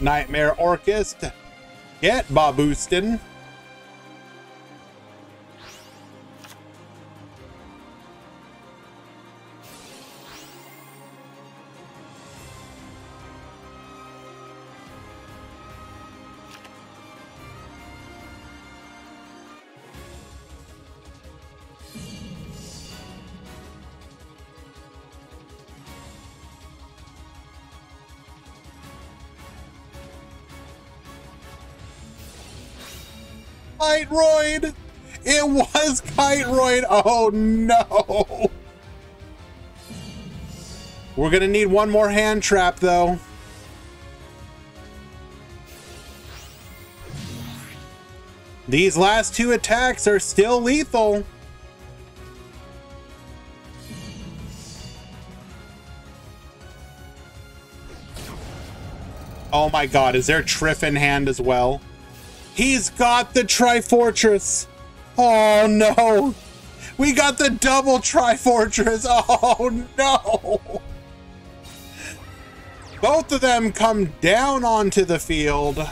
Nightmare Orcust, get Baboostin. Kiteroid! It was Kiteroid! Oh no! We're gonna need one more hand trap though. These last two attacks are still lethal. Oh my god, is there Triff in hand as well? He's got the Trifortress. Oh no. We got the double Trifortress. Oh no. Both of them come down onto the field.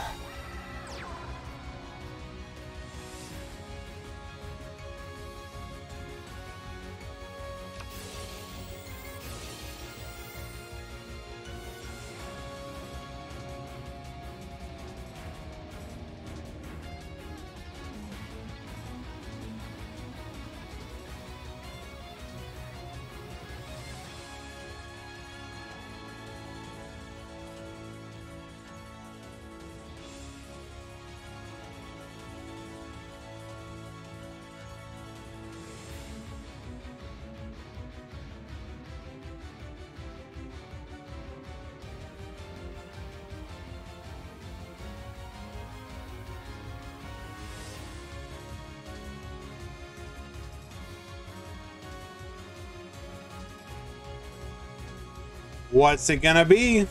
What's it gonna be?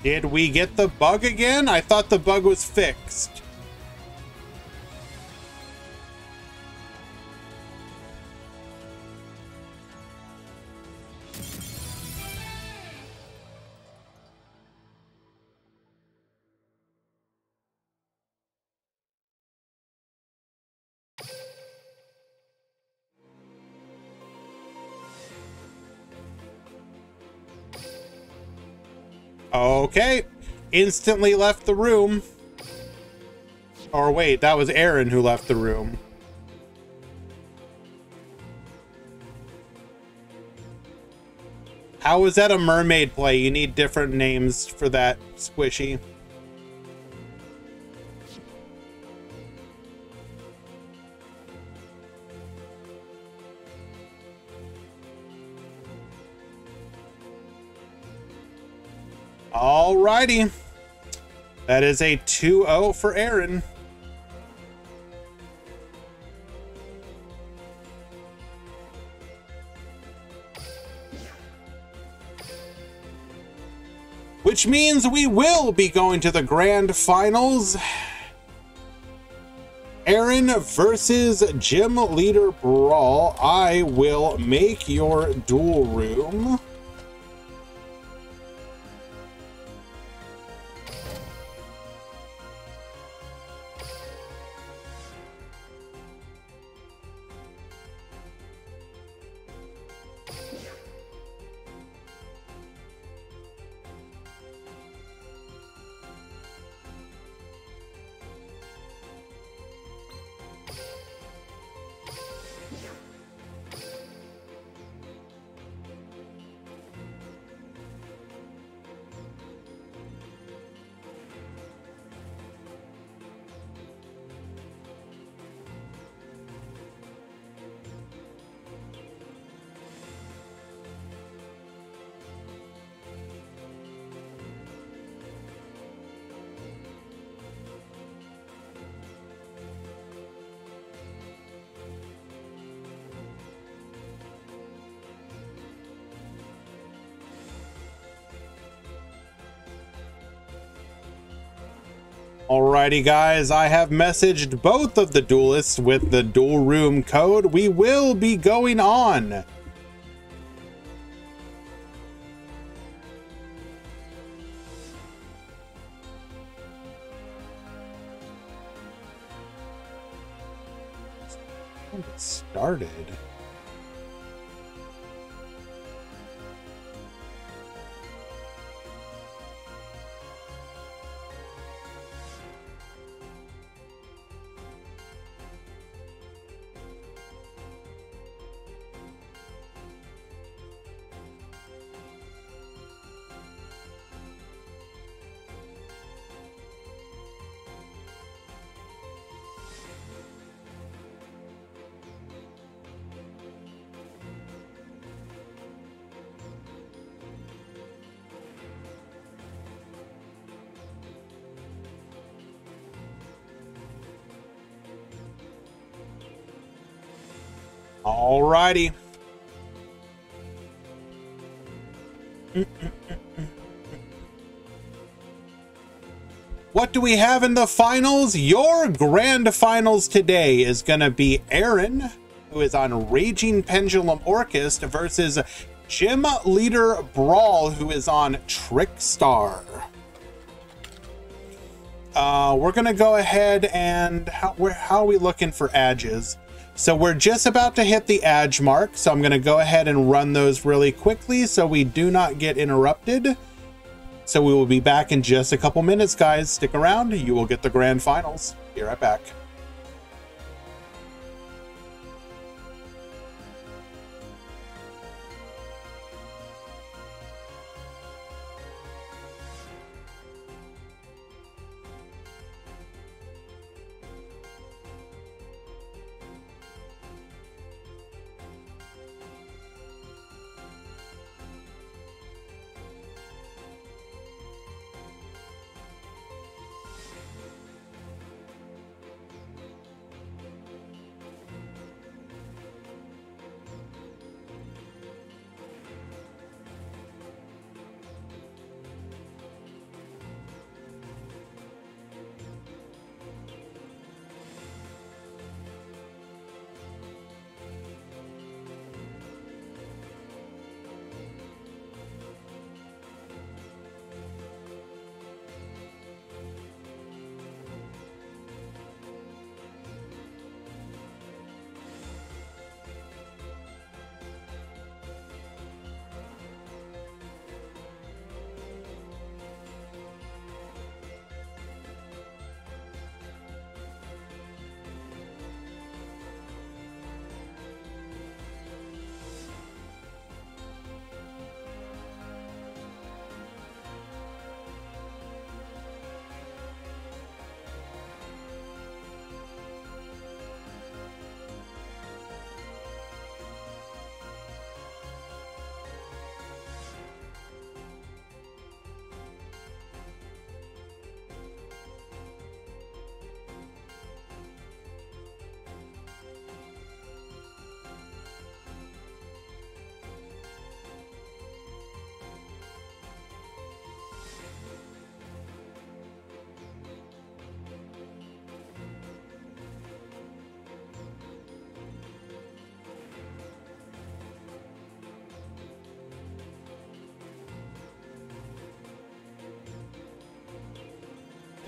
Did we get the bug again? I thought the bug was fixed. Okay, instantly left the room. Or wait, that was Aaron who left the room. How is that a mermaid play? You need different names for that, Squishy. Alrighty. That is a 2-0 for Aaron. Which means we will be going to the grand finals. Aaron versus Gym Leader Brawl. I will make your duel room. Alrighty guys, I have messaged both of the duelists with the duel room code. We will be going on. It started. Alrighty. What do we have in the finals? Your grand finals today is going to be Aaron, who is on Raging Pendulum Orchest, versus Gym Leader Brawl, who is on Trickstar. We're going to go ahead and... How are we looking for edges? So we're just about to hit the edge mark, so I'm going to go ahead and run those really quickly so we do not get interrupted. So we will be back in just a couple minutes, guys. Stick around. You will get the grand finals. Be right back.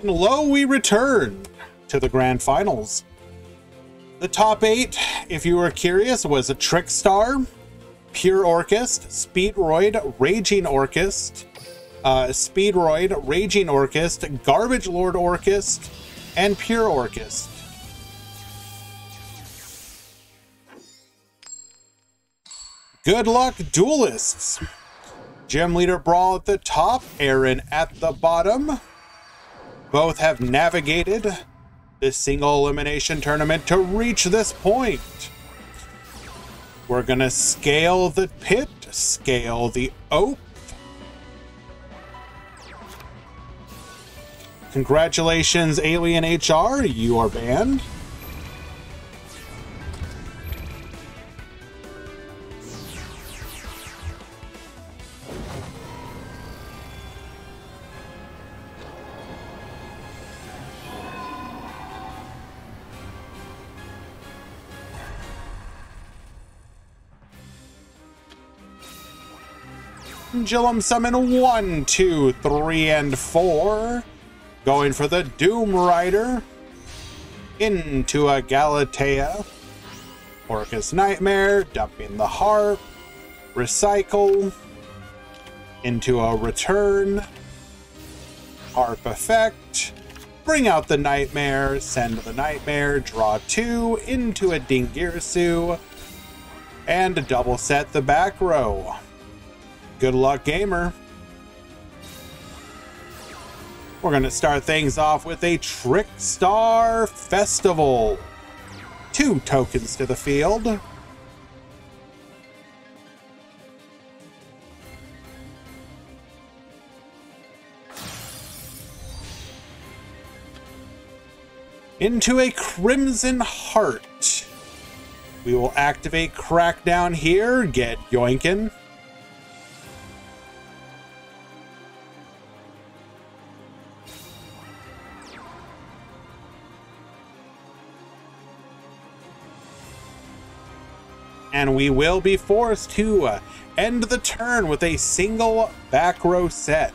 And lo, we return to the grand finals. The top 8, if you were curious, was a Trickstar, Pure Orchest, Speedroid, Raging Orchest, Speedroid, Raging Orchest, Garbage Lord Orchest, and Pure Orchest. Good luck, duelists. Gym Leader Brawl at the top, Aaron at the bottom. Both have navigated this single elimination tournament to reach this point. We're gonna scale the pit, scale the oath. Congratulations, Alien HR, you are banned. Pendulum Summon 1, 2, 3, and 4. Going for the Doom Rider. Into a Galatea. Orcus Nightmare. Dumping the Harp. Recycle. Into a Return. Harp Effect. Bring out the Nightmare. Send the Nightmare. Draw 2. Into a Dingirsu. And double set the back row. Good luck, gamer. We're going to start things off with a Trickstar Festival. 2 tokens to the field. Into a Crimson Heart. We will activate Crackdown here, get yoinkin'. And we will be forced to end the turn with a single back row set.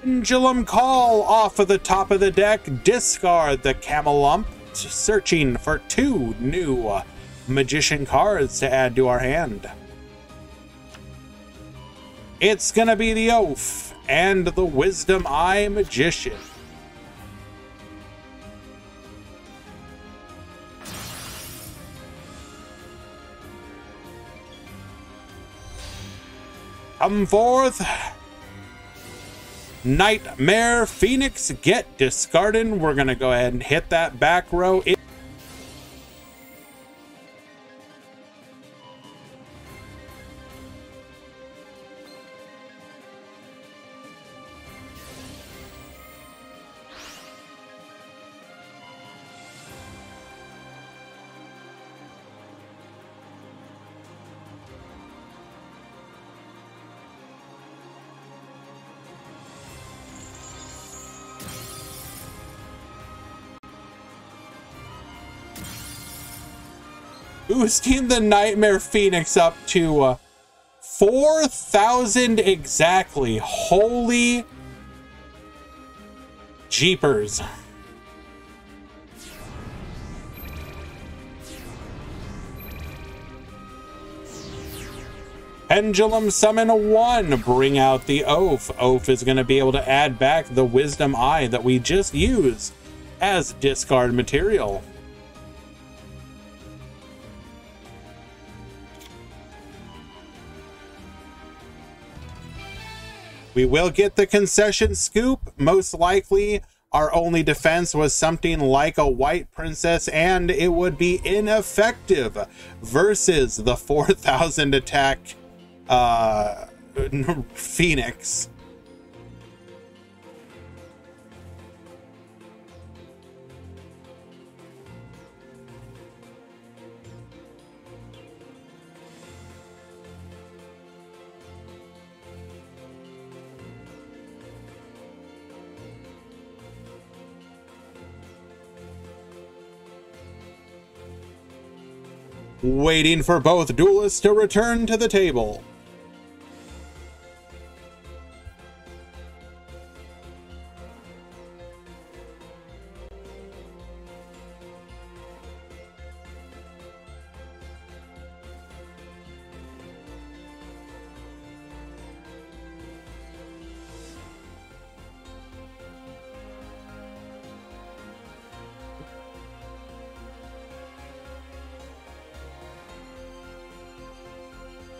Pendulum Call off of the top of the deck. Discard the Camelump. Searching for 2 new Magician cards to add to our hand. It's gonna be the Oath and the Wisdom Eye Magician. Come forth. Nightmare Phoenix, get discarded. We're gonna go ahead and hit that back row. Boosting the Nightmare Phoenix up to 4,000 exactly. Holy jeepers. Pendulum Summon 1, bring out the Oath. Oath is going to be able to add back the Wisdom Eye that we just used as discard material. We will get the concession scoop. Most likely, our only defense was something like a White Princess, and it would be ineffective versus the 4,000 attack Phoenix. Waiting for both duelists to return to the table.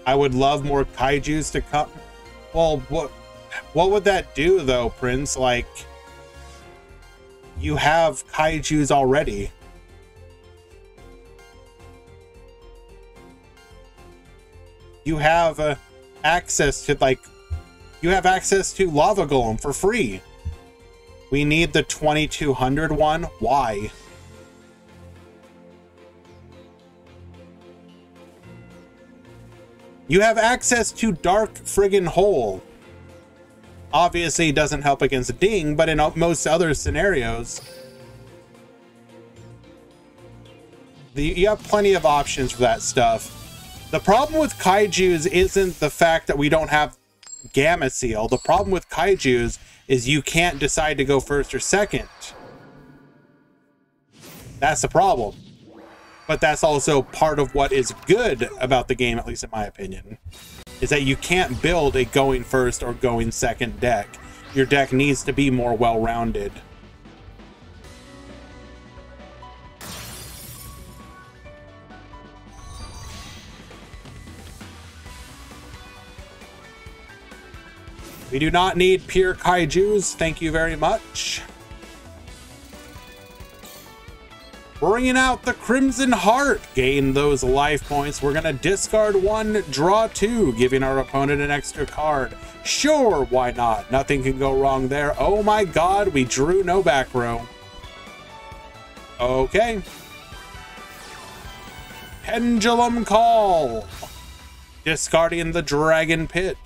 I would love more kaijus to come. Well, what would that do though, Prince? Like, you have kaijus already. You have access to, like, you have access to Lava Golem for free. We need the 2200 one. Why? You have access to Dark Friggin' Hole. Obviously, it doesn't help against Ding, but in most other scenarios, you have plenty of options for that stuff. The problem with kaijus isn't the fact that we don't have Gamma Seal. The problem with kaijus is you can't decide to go first or second. That's the problem. But that's also part of what is good about the game, at least in my opinion, is that you can't build a going first or going second deck. Your deck needs to be more well-rounded. We do not need pure kaijus. Thank you very much. Bringing out the Crimson Heart. Gain those life points. We're going to discard one, draw two, giving our opponent an extra card. Sure, why not? Nothing can go wrong there. Oh my god, we drew no back row. Okay. Pendulum Call. Discarding the Dragon Pit.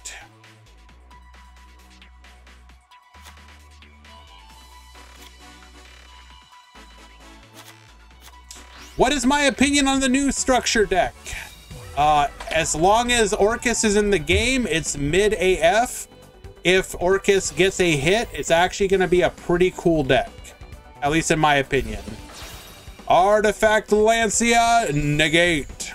What is my opinion on the new structure deck? As long as Orcus is in the game, it's mid AF. If Orcus gets a hit, it's actually going to be a pretty cool deck. At least in my opinion. Artifact Lancia, negate.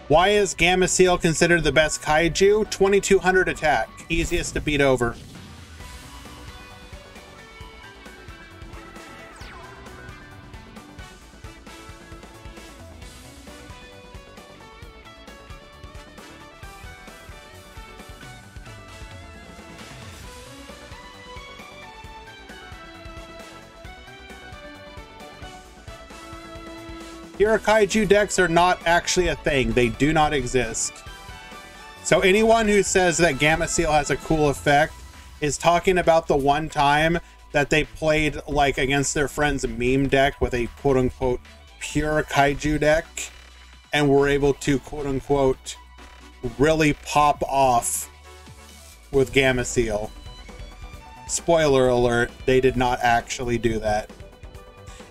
Why is Gamma Seal considered the best kaiju? 2200 attack. Easiest to beat over. Pure kaiju decks are not actually a thing. They do not exist. So anyone who says that Gamma Seal has a cool effect is talking about the one time that they played like against their friend's meme deck with a quote-unquote pure kaiju deck and were able to quote-unquote really pop off with Gamma Seal. Spoiler alert, they did not actually do that.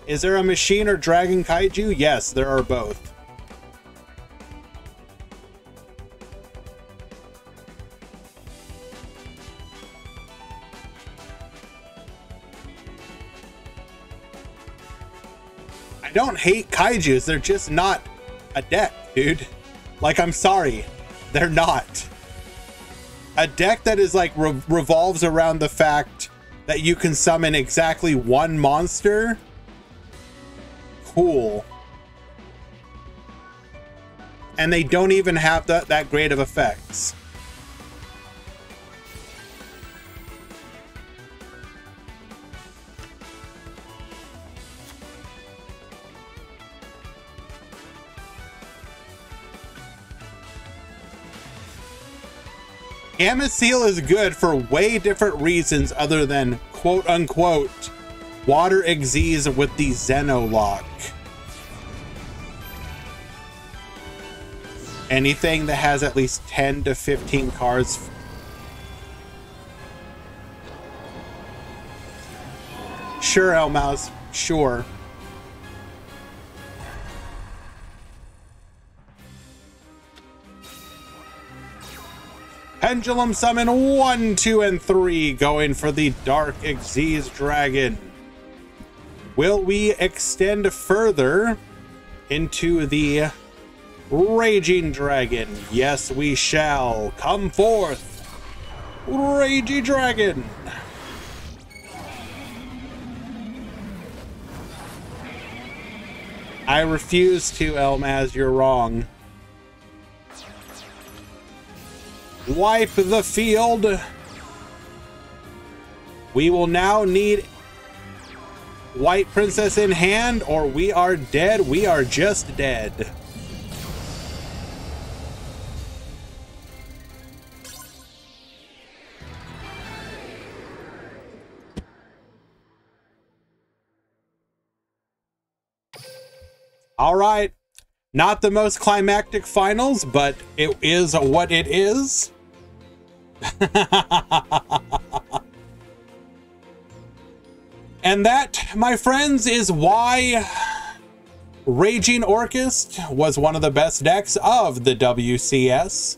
Is there a machine or dragon kaiju? Yes, there are both. I don't hate kaijus, they're just not a deck, dude. Like, I'm sorry, they're not. A deck that is like revolves around the fact that you can summon exactly one monster. Cool. And they don't even have that great of effects. Amasil is good for way different reasons other than quote unquote water Xyz with the Xeno lock. Anything that has at least 10 to 15 cards. Sure, Elmouse, sure. Pendulum Summon 1, 2, and 3, going for the Dark Xyz Dragon. Will we extend further into the Raging Dragon? Yes, we shall. Come forth, Raging Dragon. I refuse to, Elmaz, you're wrong. Wipe the field. We will now need White Princess in hand, or we are dead. We are just dead. All right. Not the most climactic finals, but it is what it is. And that, my friends, is why Raging Orchist was one of the best decks of the WCS.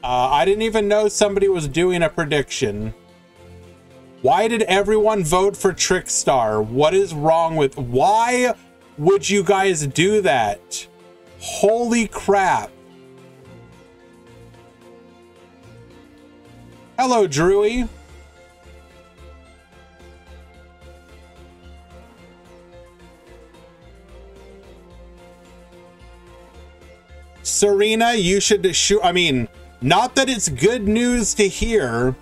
I didn't even know somebody was doing a prediction. Why did everyone vote for Trickstar? What is wrong with... Why would you guys do that? Holy crap. Hello, Drewy. Serena, you should shoot. I mean, not that it's good news to hear,